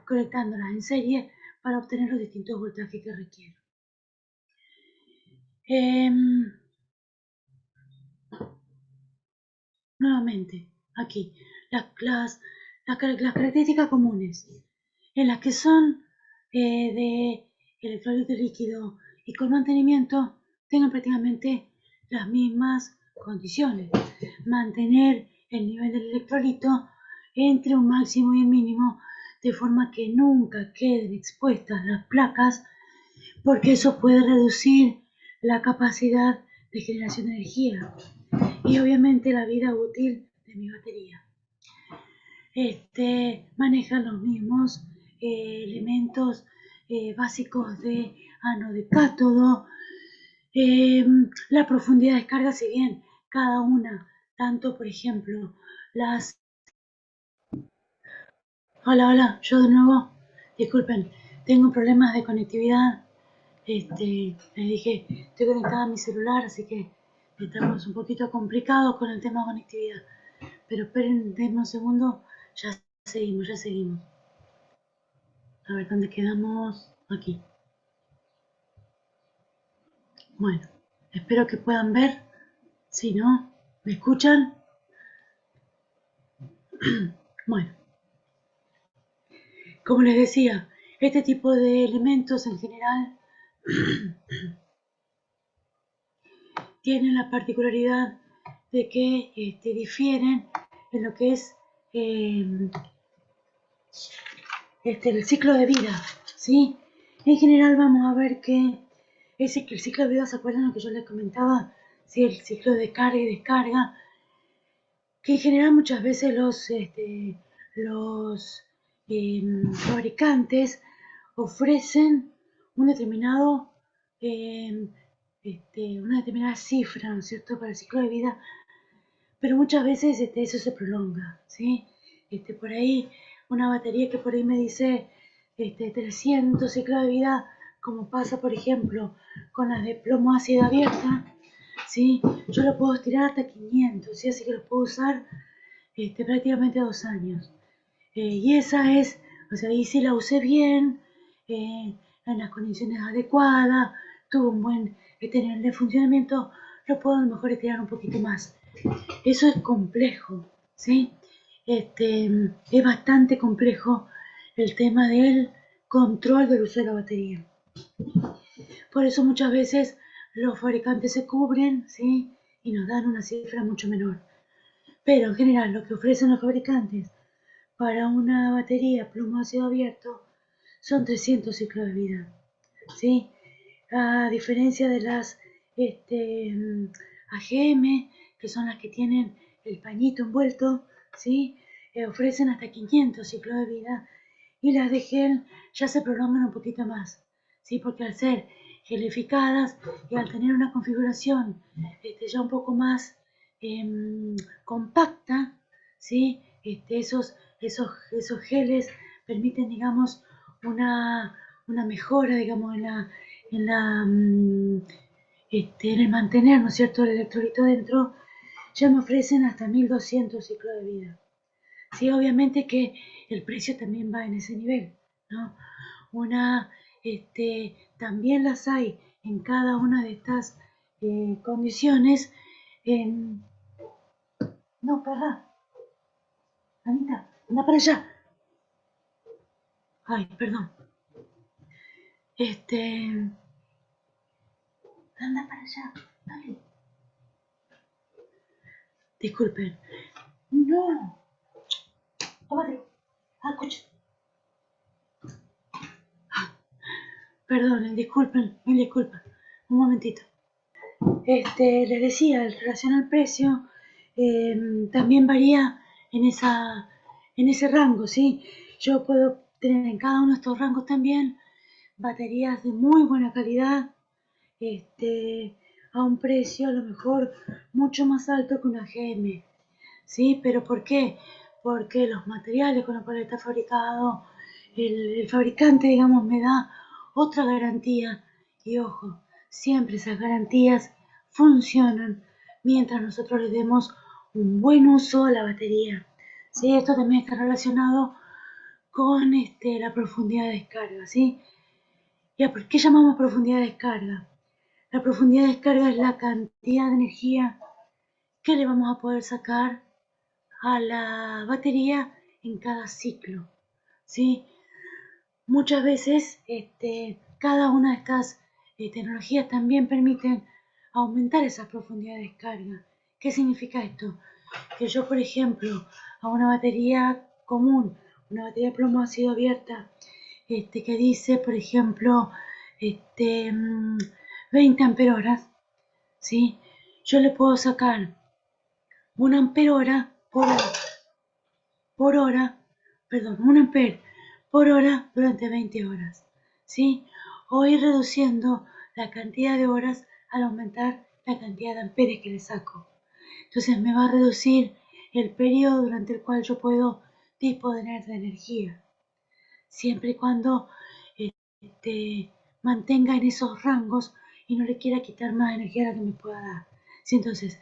conectándolas en serie para obtener los distintos voltajes que requiero. Nuevamente, aquí, las características comunes, en las que son de electrolito líquido y con mantenimiento, tengan prácticamente las mismas condiciones. Mantener el nivel del electrolito entre un máximo y un mínimo, de forma que nunca queden expuestas las placas, porque eso puede reducir la capacidad de generación de energía y obviamente la vida útil de mi batería. Manejan los mismos elementos básicos de ánodo y cátodo. La profundidad de descarga, si bien cada una, tanto por ejemplo las... Hola, yo de nuevo, disculpen, tengo problemas de conectividad. Les dije, estoy conectada a mi celular, así que estamos un poquito complicados con el tema de conectividad. Pero esperen, denme un segundo, ya seguimos. A ver, ¿dónde quedamos? Aquí. Bueno, espero que puedan ver. Si no, ¿me escuchan? Bueno, como les decía, este tipo de elementos en general tienen la particularidad de que difieren en lo que es el ciclo de vida, ¿sí? En general vamos a ver que el ciclo de vida, ¿se acuerdan lo que yo les comentaba? Sí, el ciclo de carga y descarga, que en general muchas veces los fabricantes ofrecen un determinado, una determinada cifra, ¿no es cierto?, para el ciclo de vida, pero muchas veces eso se prolonga, ¿sí? Por ahí, una batería que por ahí me dice 300 ciclos de vida, como pasa, por ejemplo, con las de plomo ácido abierta, ¿sí? Yo lo puedo estirar hasta 500, ¿sí? Así que lo puedo usar prácticamente 2 años. Y esa es, o sea, y si la usé bien, en las condiciones adecuadas, tuvo un buen nivel de funcionamiento, lo puedo a lo mejor estirar un poquito más. Eso es complejo, ¿sí? Es bastante complejo el tema del control del uso de la batería. Por eso muchas veces los fabricantes se cubren, ¿sí? Y nos dan una cifra mucho menor. Pero en general lo que ofrecen los fabricantes para una batería plomo ácido abierto son 300 ciclos de vida, ¿sí? A diferencia de las AGM, que son las que tienen el pañito envuelto, ¿sí? Ofrecen hasta 500 ciclos de vida, y las de gel ya se prolongan un poquito más, ¿sí? Porque al ser gelificadas y al tener una configuración ya un poco más compacta, ¿sí? Esos geles permiten, digamos, una mejora, digamos, en el mantener, ¿no es cierto?, el electrolito dentro. Ya me ofrecen hasta 1200 ciclos de vida. Sí, obviamente que el precio también va en ese nivel, ¿no? También las hay en cada una de estas condiciones. En... No, perra, Anita, anda para allá. Ay, perdón. Este, anda para allá, dale. Disculpen. No, tómate. Ah, escucha. Perdonen, disculpen, mil disculpas. Un momentito. Les decía, en relación al precio, también varía en ese rango, ¿sí? Yo puedo tener en cada uno de estos rangos también baterías de muy buena calidad, a un precio a lo mejor mucho más alto que una GM, ¿sí? ¿Pero por qué? Porque los materiales con los cuales está fabricado, el fabricante, digamos, me da otra garantía. Y ojo, siempre esas garantías funcionan mientras nosotros le demos un buen uso a la batería. ¿Sí? Esto también está relacionado con la profundidad de descarga, ¿sí? ¿Y por qué llamamos profundidad de descarga? La profundidad de descarga es la cantidad de energía que le vamos a poder sacar a la batería en cada ciclo, ¿sí? Muchas veces cada una de estas tecnologías también permiten aumentar esa profundidad de descarga. ¿Qué significa esto? Que yo, por ejemplo, a una batería común, una batería de plomo ácido abierta, que dice, por ejemplo, 20 amperoras, ¿sí? Yo le puedo sacar 1 ampere-hora por hora, perdón, 1 ampere por hora durante 20 horas, ¿sí? O ir reduciendo la cantidad de horas al aumentar la cantidad de amperes que le saco. Entonces me va a reducir el periodo durante el cual yo puedo disponer de energía, siempre y cuando mantenga en esos rangos y no le quiera quitar más energía a la que me pueda dar. ¿Sí? Entonces,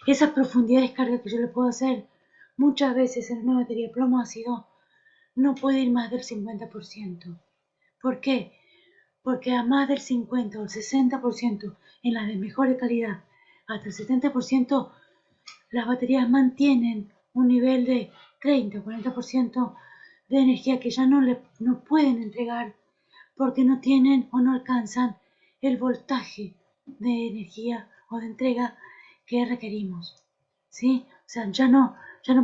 esa profundidad de descarga que yo le puedo hacer muchas veces en una batería de plomo ácido no puede ir más del 50%. ¿Por qué? Porque a más del 50 o el 60% en las de mejor calidad, hasta el 70%, las baterías mantienen un nivel de 30 o 40% de energía que ya no pueden entregar porque no tienen o no alcanzan el voltaje de energía o de entrega que requerimos, ¿sí? O sea, ya no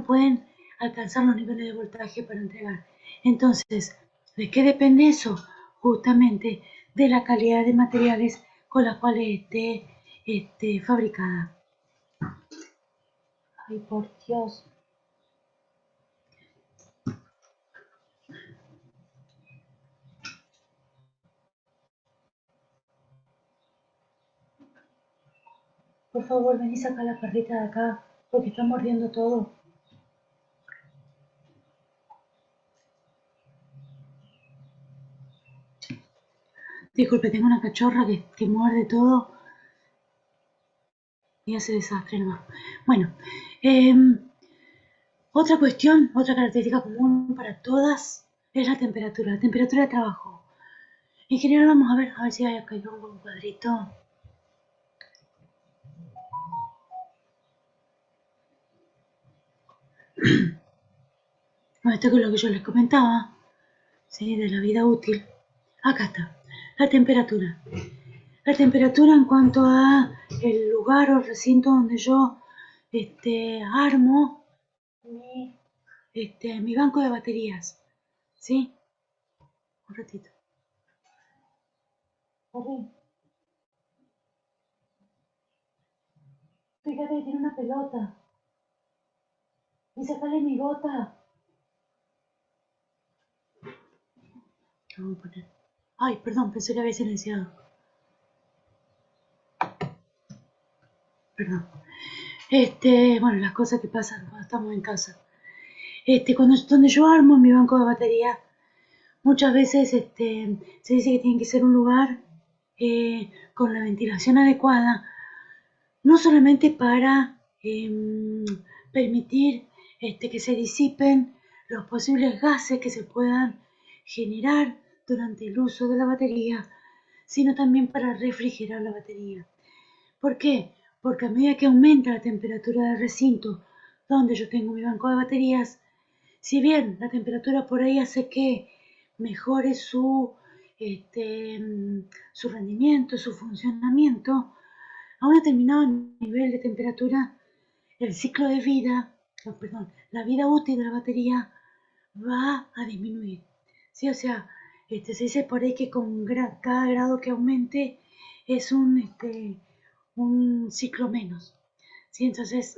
pueden alcanzar los niveles de voltaje para entregar. Entonces, ¿de qué depende eso? Justamente de la calidad de materiales con las cuales esté fabricada. Ay, por Dios. Por favor, vení a sacar la perrita de acá, porque está mordiendo todo. Disculpe, tengo una cachorra que muerde todo y hace desastre nomás. Bueno, otra cuestión, otra característica común para todas es la temperatura de trabajo. En general vamos a ver si hay acá un cuadrito. Bueno, esto es lo que yo les comentaba, ¿sí? De la vida útil. Acá está, la temperatura. La temperatura en cuanto a el lugar o recinto donde yo armo mi banco de baterías, ¿sí? Un ratito. Fíjate que tiene una pelota. Y sacale mi gota. Vamos a poner. Ay, perdón, pensé que había silenciado. Perdón. Bueno, las cosas que pasan cuando estamos en casa. Donde yo armo mi banco de batería, muchas veces se dice que tiene que ser un lugar con la ventilación adecuada, no solamente para permitir que se disipen los posibles gases que se puedan generar durante el uso de la batería, sino también para refrigerar la batería. ¿Por qué? Porque a medida que aumenta la temperatura del recinto donde yo tengo mi banco de baterías, si bien la temperatura por ahí hace que mejore su rendimiento, su funcionamiento, a un determinado nivel de temperatura, el ciclo de vida, la vida útil de la batería va a disminuir. ¿Sí? O sea, se dice por ahí que con cada grado que aumente es un ciclo menos. ¿Sí? Entonces,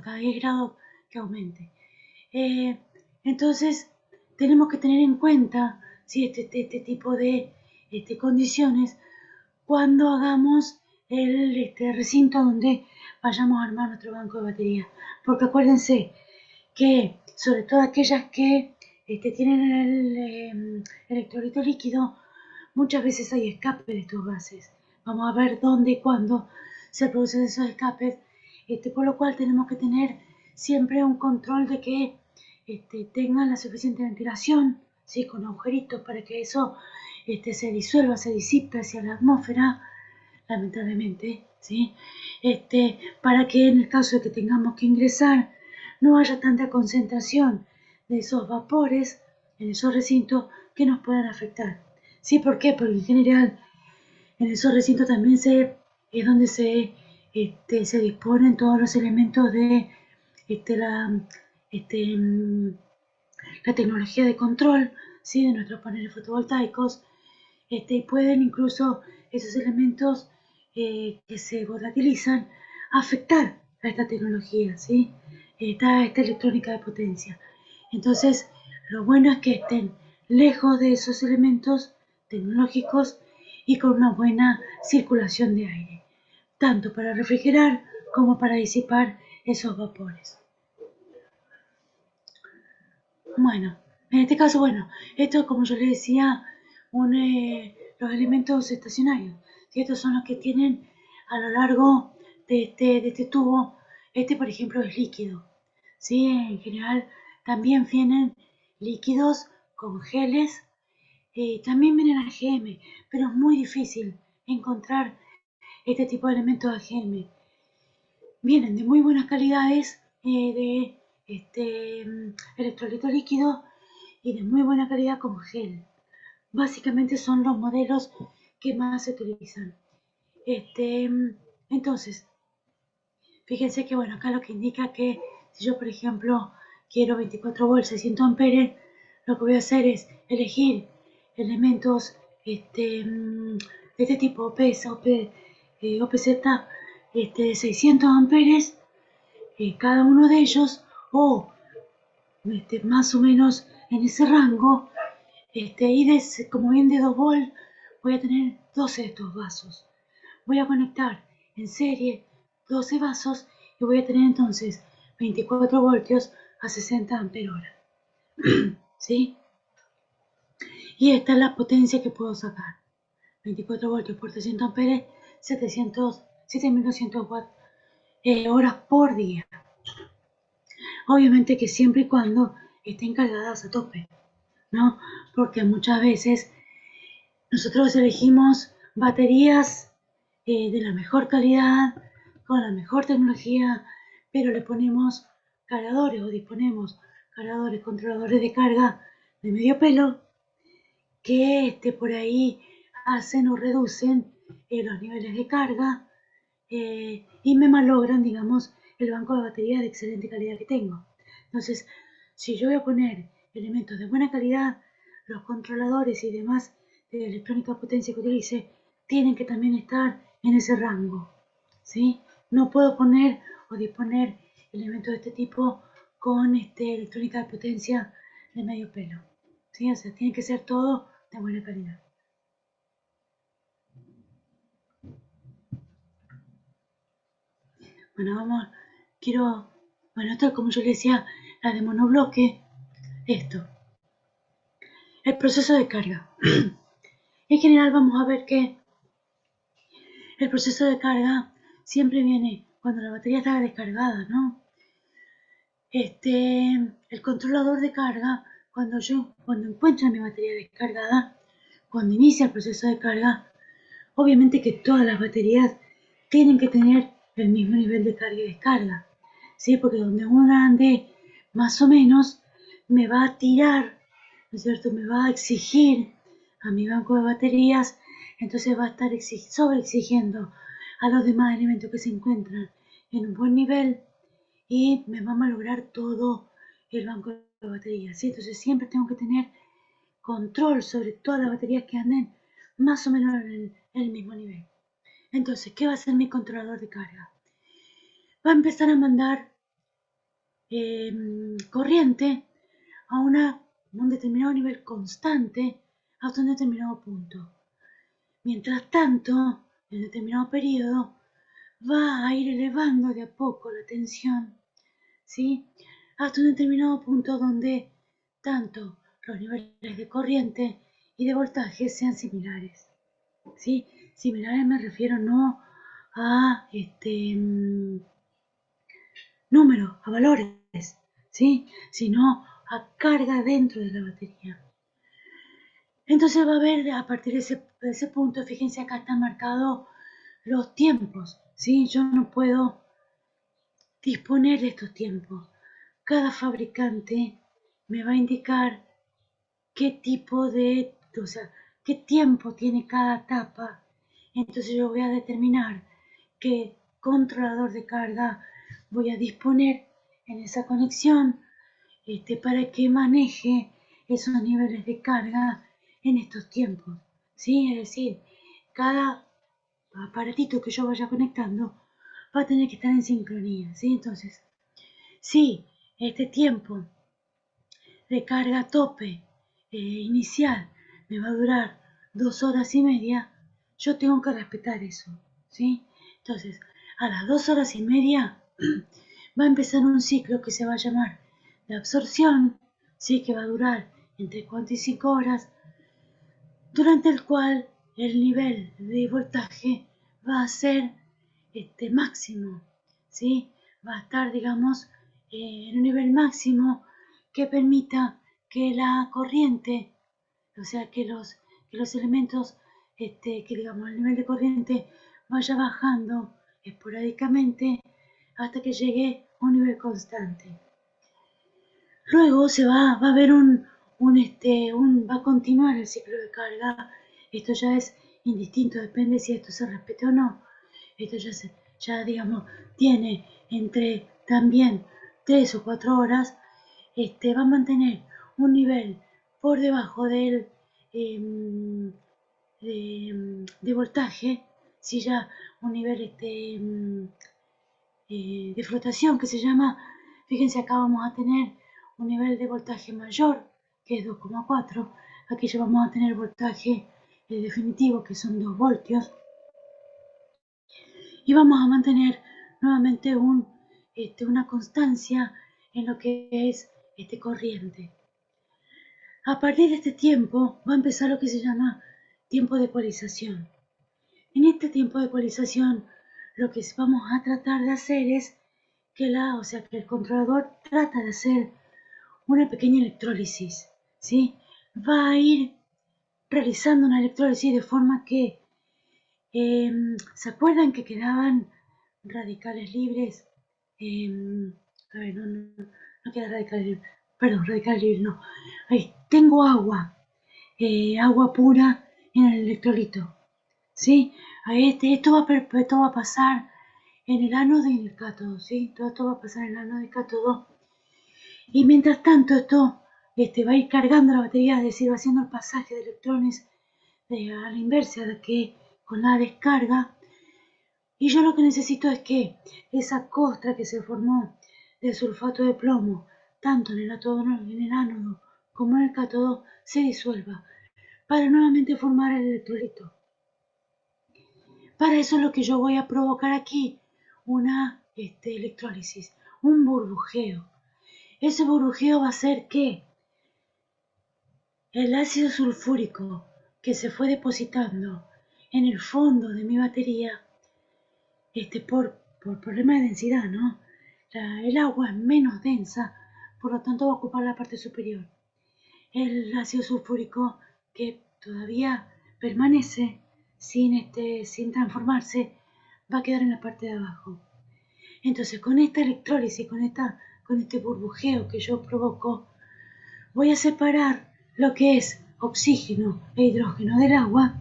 cada 10 grados que aumente. Entonces, tenemos que tener en cuenta, ¿sí? este tipo de condiciones cuando hagamos el recinto donde vayamos a armar nuestro banco de batería. Porque acuérdense que, sobre todo aquellas que tienen el electrolito líquido, muchas veces hay escape de estos gases. Vamos a ver dónde y cuándo se producen esos escapes, por lo cual tenemos que tener siempre un control de que tengan la suficiente ventilación, ¿sí? Con agujeritos para que eso se disuelva, se disipe hacia la atmósfera, lamentablemente, ¿sí? Para que en el caso de que tengamos que ingresar no haya tanta concentración de esos vapores en esos recintos que nos puedan afectar. ¿Sí? ¿Por qué? Porque en general en esos recintos también es donde se disponen todos los elementos de la, la tecnología de control, ¿sí? De nuestros paneles fotovoltaicos, y pueden incluso esos elementos que se volatilizan afectar a esta tecnología, ¿sí? Esta electrónica de potencia. Entonces, lo bueno es que estén lejos de esos elementos tecnológicos y con una buena circulación de aire, tanto para refrigerar como para disipar esos vapores. Bueno, en este caso, esto como yo les decía, los elementos estacionarios. ¿Sí? Estos son los que tienen a lo largo de este tubo. Por ejemplo, es líquido. ¿Sí? En general también vienen líquidos con geles. También vienen AGM, pero es muy difícil encontrar este tipo de elementos AGM. Vienen de muy buenas calidades de electrolito líquido y de muy buena calidad con gel. Básicamente son los modelos que más se utilizan. Entonces, fíjense que acá lo que indica que si yo, por ejemplo, quiero 24 volts 600 amperes, lo que voy a hacer es elegir elementos de este tipo OPZ, de 600 amperes, cada uno de ellos, o más o menos en ese rango, y como bien de 2 volts, voy a tener 12 de estos vasos. voy a conectar en serie 12 vasos y voy a tener entonces 24 voltios a 60 amperios hora. ¿Sí? Y esta es la potencia que puedo sacar. 24 voltios por 300 amperes, 7200 watts horas por día. Obviamente que siempre y cuando estén cargadas a tope, ¿no? Porque muchas veces nosotros elegimos baterías de la mejor calidad, con la mejor tecnología, pero le ponemos cargadores o disponemos cargadores, controladores de carga de medio pelo que por ahí hacen o reducen los niveles de carga y me malogran, digamos, el banco de batería de excelente calidad que tengo. Entonces, si yo voy a poner elementos de buena calidad, los controladores y demás de electrónica potencia que utilice tienen que también estar en ese rango, ¿sí? No puedo poner o disponer elementos de este tipo con electrónica de potencia de medio pelo, ¿sí? O sea, tiene que ser todo de buena calidad. Bueno, esto es como yo le decía, la de monobloque, esto, el proceso de carga. En general vamos a ver que el proceso de carga siempre viene cuando la batería está descargada, ¿no? El controlador de carga, cuando encuentra mi batería descargada, cuando inicia el proceso de carga, obviamente que todas las baterías tienen que tener el mismo nivel de carga y descarga, ¿sí? Porque donde una ande más o menos, me va a tirar, ¿no es cierto? Me va a exigir a mi banco de baterías, entonces va a estar sobreexigiendo a los demás elementos que se encuentran en un buen nivel y me va a malograr todo el banco de baterías, ¿sí? Entonces siempre tengo que tener control sobre todas las baterías que anden más o menos en el mismo nivel. Entonces, ¿qué va a hacer mi controlador de carga? Va a empezar a mandar corriente a un determinado nivel constante hasta un determinado punto. Mientras tanto, en determinado periodo, va a ir elevando de a poco la tensión, ¿sí? Hasta un determinado punto donde tanto los niveles de corriente y de voltaje sean similares, ¿sí? Similares me refiero no a números, a valores, ¿sí? Sino a carga dentro de la batería. Entonces va a haber, a partir de ese punto, fíjense acá están marcados los tiempos, ¿sí? Yo no puedo disponer de estos tiempos. Cada fabricante me va a indicar qué tipo de, o sea, qué tiempo tiene cada etapa. Entonces yo voy a determinar qué controlador de carga voy a disponer en esa conexión para que maneje esos niveles de carga en estos tiempos, ¿sí? Es decir, cada aparatito que yo vaya conectando va a tener que estar en sincronía, ¿sí? Entonces, si este tiempo de carga a tope inicial me va a durar 2 horas y media, yo tengo que respetar eso, ¿sí? Entonces, a las 2 horas y media va a empezar un ciclo que se va a llamar de absorción, ¿sí? Que va a durar entre 4 y 5 horas, durante el cual el nivel de voltaje va a ser máximo, ¿sí? Va a estar, digamos, en un nivel máximo que permita que la corriente, o sea, que los elementos, que digamos, el nivel de corriente vaya bajando esporádicamente hasta que llegue a un nivel constante. Luego va a haber va a continuar el ciclo de carga. Esto ya es indistinto, depende si esto se respete o no. Esto ya digamos, tiene entre también 3 o 4 horas. Va a mantener un nivel por debajo del de voltaje, si ya un nivel de flotación que se llama, fíjense acá vamos a tener un nivel de voltaje mayor que es 2,4, aquí ya vamos a tener voltaje definitivo que son 2 voltios, y vamos a mantener nuevamente una constancia en lo que es corriente. A partir de este tiempo va a empezar lo que se llama tiempo de ecualización. En este tiempo de ecualización lo que vamos a tratar de hacer es que que el controlador trata de hacer una pequeña electrólisis, ¿sí? Va a ir realizando una electrólisis de forma que, ¿se acuerdan que quedaban radicales libres? A ver, no queda radicales libres, perdón, radicales libres no. Ahí, tengo agua, agua pura en el electrolito, ¿sí? Esto va a pasar en el ánodo y en el cátodo, ¿sí? Todo esto va a pasar en el ánodo y el cátodo. Y mientras tanto esto va a ir cargando la batería, es decir, va haciendo el pasaje de electrones a la inversa de que con la descarga. Y yo lo que necesito es que esa costra que se formó del sulfato de plomo, tanto en el ánodo como en el cátodo, se disuelva para nuevamente formar el electrolito. Para eso es lo que yo voy a provocar aquí, una electrólisis, un burbujeo. Ese burbujeo va a hacer que el ácido sulfúrico que se fue depositando en el fondo de mi batería, por problema de densidad, ¿no? El agua es menos densa, por lo tanto va a ocupar la parte superior. El ácido sulfúrico que todavía permanece sin transformarse, va a quedar en la parte de abajo. Entonces, con esta electrólisis, con este burbujeo que yo provoco, voy a separar lo que es oxígeno e hidrógeno del agua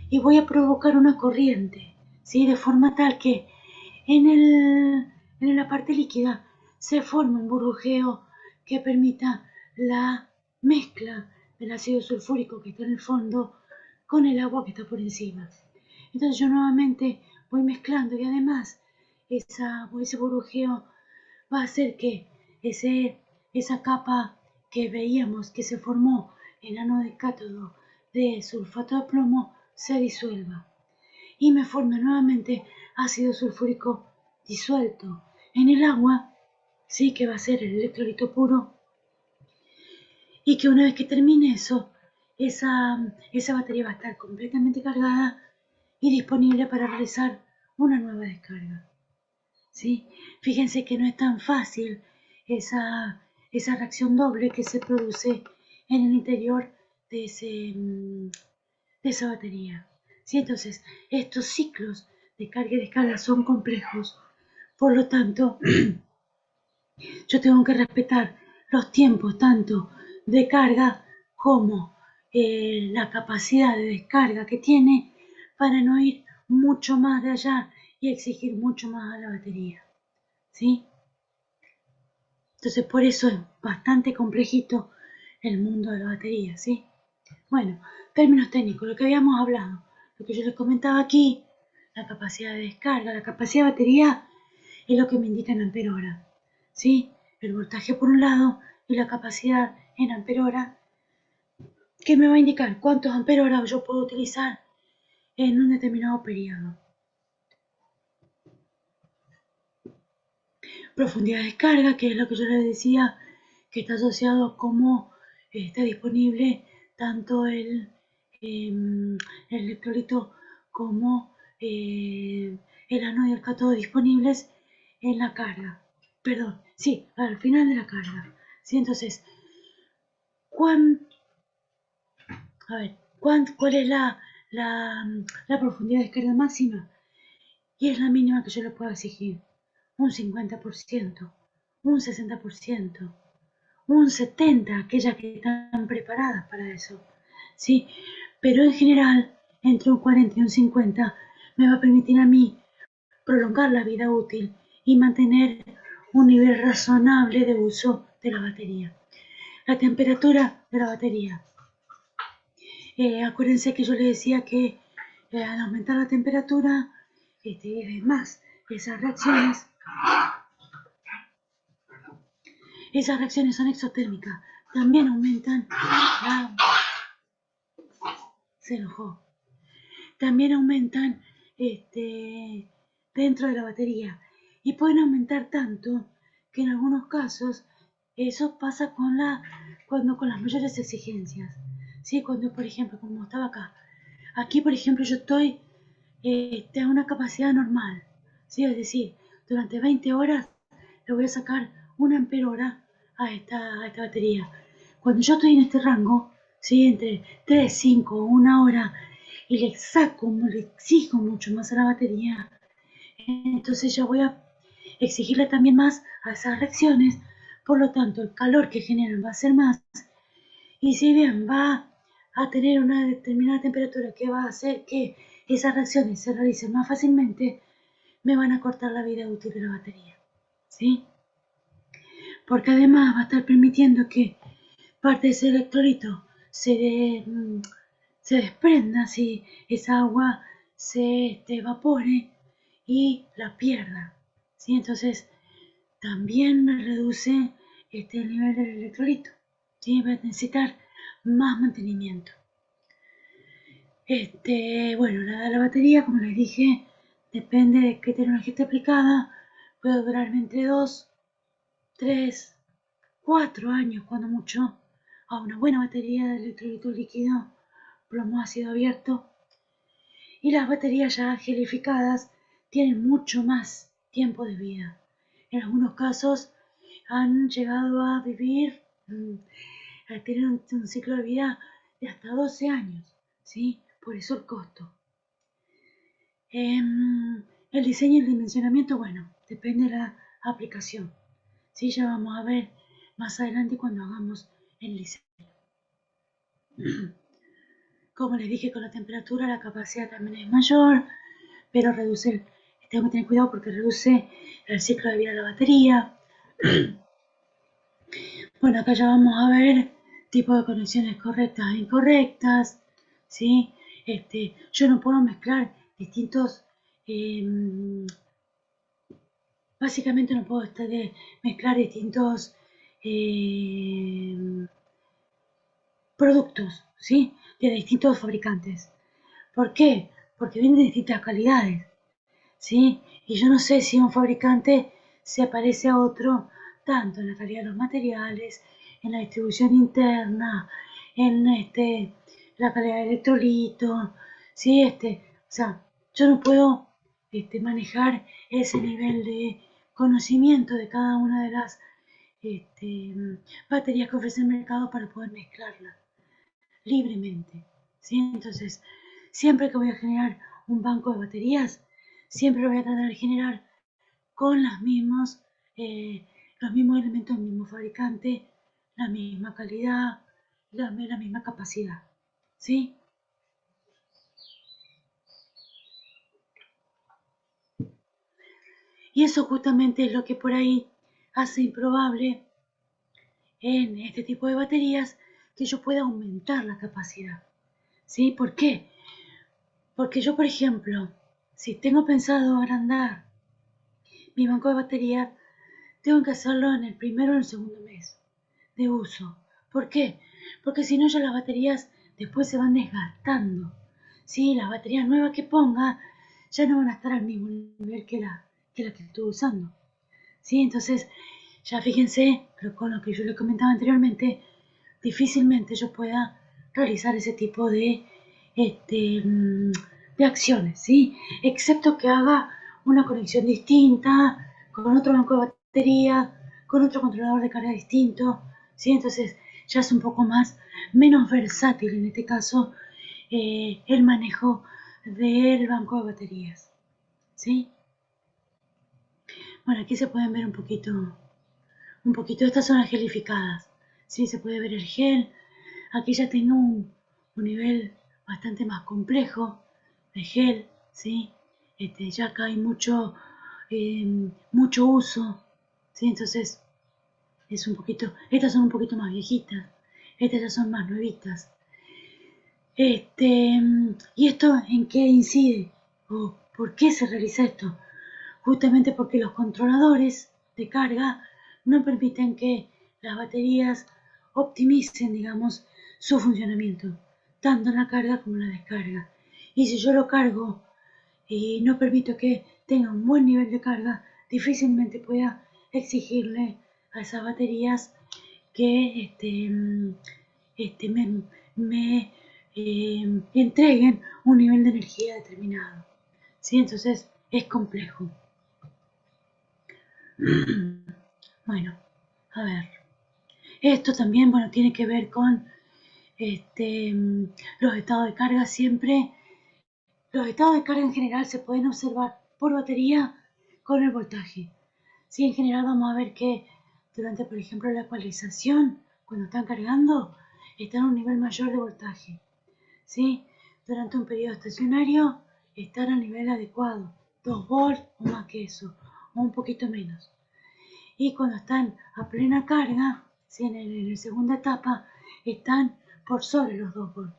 y voy a provocar una corriente, ¿sí? De forma tal que en la parte líquida se forme un burbujeo que permita la mezcla del ácido sulfúrico que está en el fondo con el agua que está por encima. Entonces yo nuevamente voy mezclando y además ese burbujeo va a hacer que esa capa que veíamos que se formó en ánodo de cátodo de sulfato de plomo se disuelva y me forme nuevamente ácido sulfúrico disuelto en el agua, sí, que va a ser el electrolito puro, y que una vez que termine eso, esa batería va a estar completamente cargada y disponible para realizar una nueva descarga. ¿Sí? Fíjense que no es tan fácil esa reacción doble que se produce en el interior de, de esa batería. ¿Sí? Entonces, estos ciclos de carga y descarga son complejos. Por lo tanto, yo tengo que respetar los tiempos tanto de carga como la capacidad de descarga que tiene para no ir mucho más de allá y exigir mucho más a la batería. ¿Sí? Entonces por eso es bastante complejito el mundo de la batería, ¿sí? Bueno, términos técnicos, lo que habíamos hablado, lo que yo les comentaba aquí, la capacidad de descarga, la capacidad de batería es lo que me indica en ampere hora, ¿sí? El voltaje por un lado y la capacidad en ampere hora, que me va a indicar cuántos ampere hora yo puedo utilizar en un determinado periodo. Profundidad de descarga, que es lo que yo les decía, que está asociado como está disponible tanto el electrolito como el ánodo y el cátodo disponibles en la carga. Perdón, sí, al final de la carga. ¿Sí? Entonces, ¿cuál es la profundidad de descarga máxima? Y es la mínima que yo le puedo exigir. Un 50%, un 60%, un 70%, aquellas que están preparadas para eso. ¿Sí? Pero en general, entre un 40 y un 50 me va a permitir a mí prolongar la vida útil y mantener un nivel razonable de uso de la batería. La temperatura de la batería. Acuérdense que yo les decía que al aumentar la temperatura, más esas reacciones son exotérmicas, también aumentan se enojó. También aumentan dentro de la batería y pueden aumentar tanto que en algunos casos eso pasa con las mayores exigencias. ¿Sí? Cuando, por ejemplo, como estaba acá, aquí, por ejemplo, yo estoy a una capacidad normal, ¿sí? Es decir, durante 20 horas le voy a sacar 1 ampere-hora a esta batería. Cuando yo estoy en este rango, ¿sí? Entre 3, 5 o 1 hora, y le exijo mucho más a la batería, entonces ya voy a exigirle también más a esas reacciones, por lo tanto el calor que generan va a ser más, y si bien va a tener una determinada temperatura que va a hacer que esas reacciones se realicen más fácilmente, me van a cortar la vida útil de la batería, ¿sí? Porque además va a estar permitiendo que parte de ese electrolito se desprenda, si esa agua se evapore y la pierda, ¿sí? Entonces también me reduce el nivel del electrolito, ¿sí? Va a necesitar más mantenimiento. Bueno, la batería, como les dije, depende de qué tecnología esté aplicada, puede durarme entre 2, 3, 4 años, cuando mucho, a una buena batería de electrolito líquido, plomo ácido abierto. Y las baterías ya gelificadas tienen mucho más tiempo de vida. En algunos casos han llegado a vivir, a tener un ciclo de vida de hasta 12 años, ¿sí? Por eso el costo. El diseño y el dimensionamiento, bueno, depende de la aplicación. Sí, ya vamos a ver más adelante cuando hagamos el diseño. Como les dije, con la temperatura la capacidad también es mayor, pero tengo que tener cuidado porque reduce el ciclo de vida de la batería. Bueno, acá ya vamos a ver tipos de conexiones correctas e incorrectas, ¿sí? Yo no puedo mezclar distintos, básicamente no puedo mezclar distintos productos, ¿sí? De distintos fabricantes. ¿Por qué? Porque vienen de distintas calidades, ¿sí? Y yo no sé si un fabricante se parece a otro, tanto en la calidad de los materiales, en la distribución interna, en la calidad del electrolito, ¿sí? O sea, yo no puedo manejar ese nivel de conocimiento de cada una de las baterías que ofrece el mercado para poder mezclarlas libremente, ¿sí? Entonces, siempre que voy a generar un banco de baterías, siempre lo voy a tratar de generar con los mismos elementos del mismo fabricante, la misma calidad, la misma capacidad, ¿sí? Y eso justamente es lo que por ahí hace improbable en este tipo de baterías que yo pueda aumentar la capacidad, ¿sí? ¿Por qué? Porque yo, por ejemplo, si tengo pensado agrandar mi banco de baterías, tengo que hacerlo en el primero o en el segundo mes de uso. ¿Por qué? Porque si no ya las baterías después se van desgastando. ¿Sí? Las baterías nuevas que ponga ya no van a estar al mismo nivel que estuve usando. ¿Sí? Entonces, ya fíjense, con lo que yo les comentaba anteriormente, difícilmente yo pueda realizar ese tipo de acciones, ¿sí? Excepto que haga una conexión distinta, con otro banco de batería, con otro controlador de carga distinto, ¿sí? Entonces ya es un poco menos versátil en este caso el manejo del banco de baterías, ¿sí? Bueno, aquí se pueden ver un poquito, estas son las gelificadas, ¿sí? Se puede ver el gel. Aquí ya tengo un nivel bastante más complejo de gel, ¿sí? Ya acá hay mucho uso, ¿sí? Entonces estas son un poquito más viejitas, estas ya son más nuevitas. ¿Y esto en qué incide? ¿O por qué se realiza esto? Justamente porque los controladores de carga no permiten que las baterías optimicen, digamos, su funcionamiento, tanto en la carga como en la descarga. Y si yo lo cargo y no permito que tenga un buen nivel de carga, difícilmente pueda exigirle a esas baterías que me entreguen un nivel de energía determinado. ¿Sí? Entonces es complejo. Bueno, a ver. Esto también, bueno, tiene que ver con los estados de carga siempre. Los estados de carga en general se pueden observar por batería con el voltaje. Sí, en general vamos a ver que durante, por ejemplo, la ecualización, cuando están cargando, están a un nivel mayor de voltaje. ¿Sí? Durante un periodo estacionario, están a nivel adecuado, 2 volts o más que eso, o un poquito menos. Y cuando están a plena carga, ¿sí? en la segunda etapa, están por sobre los 2 volts.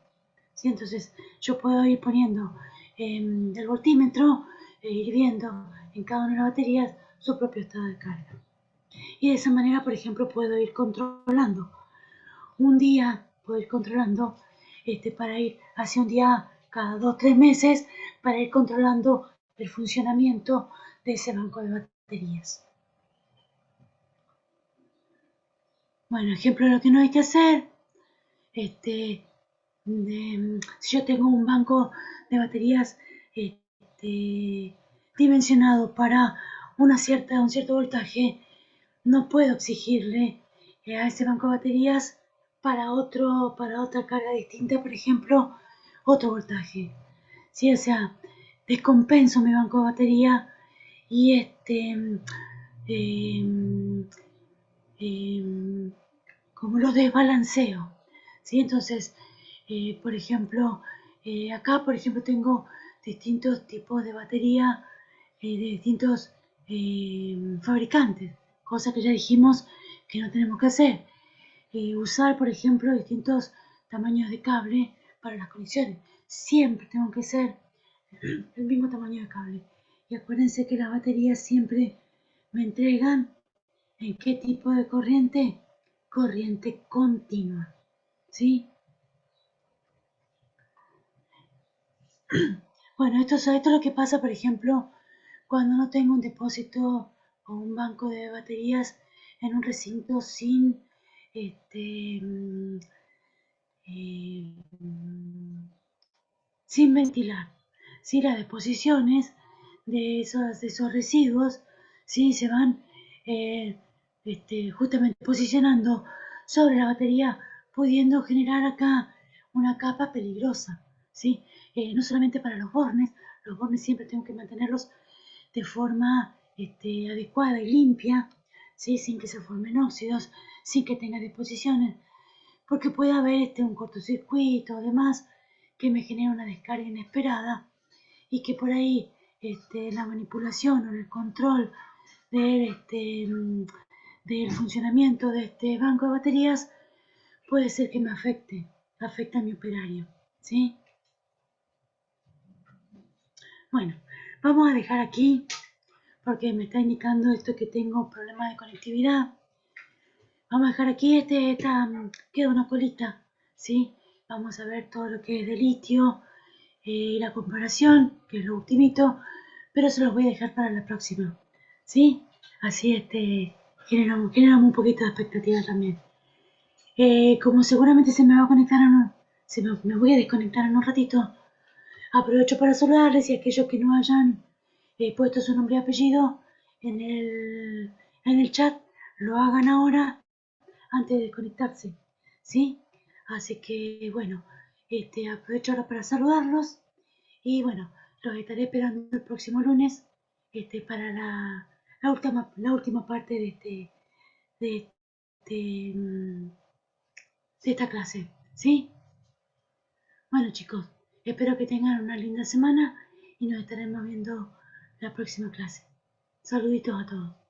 ¿Sí? Entonces yo puedo ir poniendo el voltímetro e ir viendo en cada una de las baterías su propio estado de carga. Y de esa manera, por ejemplo, puedo ir controlando. Un día puedo ir controlando para ir hacia un día cada 2 o 3 meses para ir controlando el funcionamiento de ese banco de baterías. Bueno, ejemplo de lo que no hay que hacer. Si yo tengo un banco de baterías dimensionado para un cierto voltaje, no puedo exigirle a ese banco de baterías para otra carga distinta, por ejemplo, otro voltaje. ¿Sí? O sea, descompenso mi banco de batería y como lo desbalanceo. ¿Sí? Entonces, por ejemplo, acá, por ejemplo, tengo distintos tipos de batería de distintos fabricantes, cosa que ya dijimos que no tenemos que hacer. Usar, por ejemplo, distintos tamaños de cable para las conexiones. Siempre tengo que ser el mismo tamaño de cable. Y acuérdense que las baterías siempre me entregan en qué tipo de corriente. Corriente continua. ¿Sí? Bueno, esto es lo que pasa, por ejemplo, cuando no tengo un depósito o un banco de baterías en un recinto sin sin ventilar. ¿Sí? Las deposiciones de esos residuos, ¿sí? Se van justamente posicionando sobre la batería, pudiendo generar acá una capa peligrosa. ¿Sí? No solamente para los bornes siempre tengo que mantenerlos de forma adecuada y limpia, ¿sí? Sin que se formen óxidos, sin que tenga deposiciones, porque puede haber un cortocircuito o demás que me genera una descarga inesperada y que por ahí la manipulación o el control del, del funcionamiento de este banco de baterías puede ser que me afecte a mi operario, ¿sí? Bueno, vamos a dejar aquí porque me está indicando esto que tengo problemas de conectividad. Vamos a dejar aquí queda una colita, ¿sí? Vamos a ver todo lo que es de litio y la comparación, que es lo ultimito, pero se los voy a dejar para la próxima, ¿sí? Así generamos un poquito de expectativa también. Como seguramente se me va a conectar me voy a desconectar en un ratito, aprovecho para saludarles y aquellos que no hayan puesto su nombre y apellido en el chat, lo hagan ahora antes de desconectarse, ¿sí? Así que, bueno, aprovecho ahora para saludarlos y, bueno, los estaré esperando el próximo lunes para la última parte de, este, mm, de esta clase, ¿sí? Bueno, chicos, espero que tengan una linda semana y nos estaremos viendo la próxima clase. Saluditos a todos.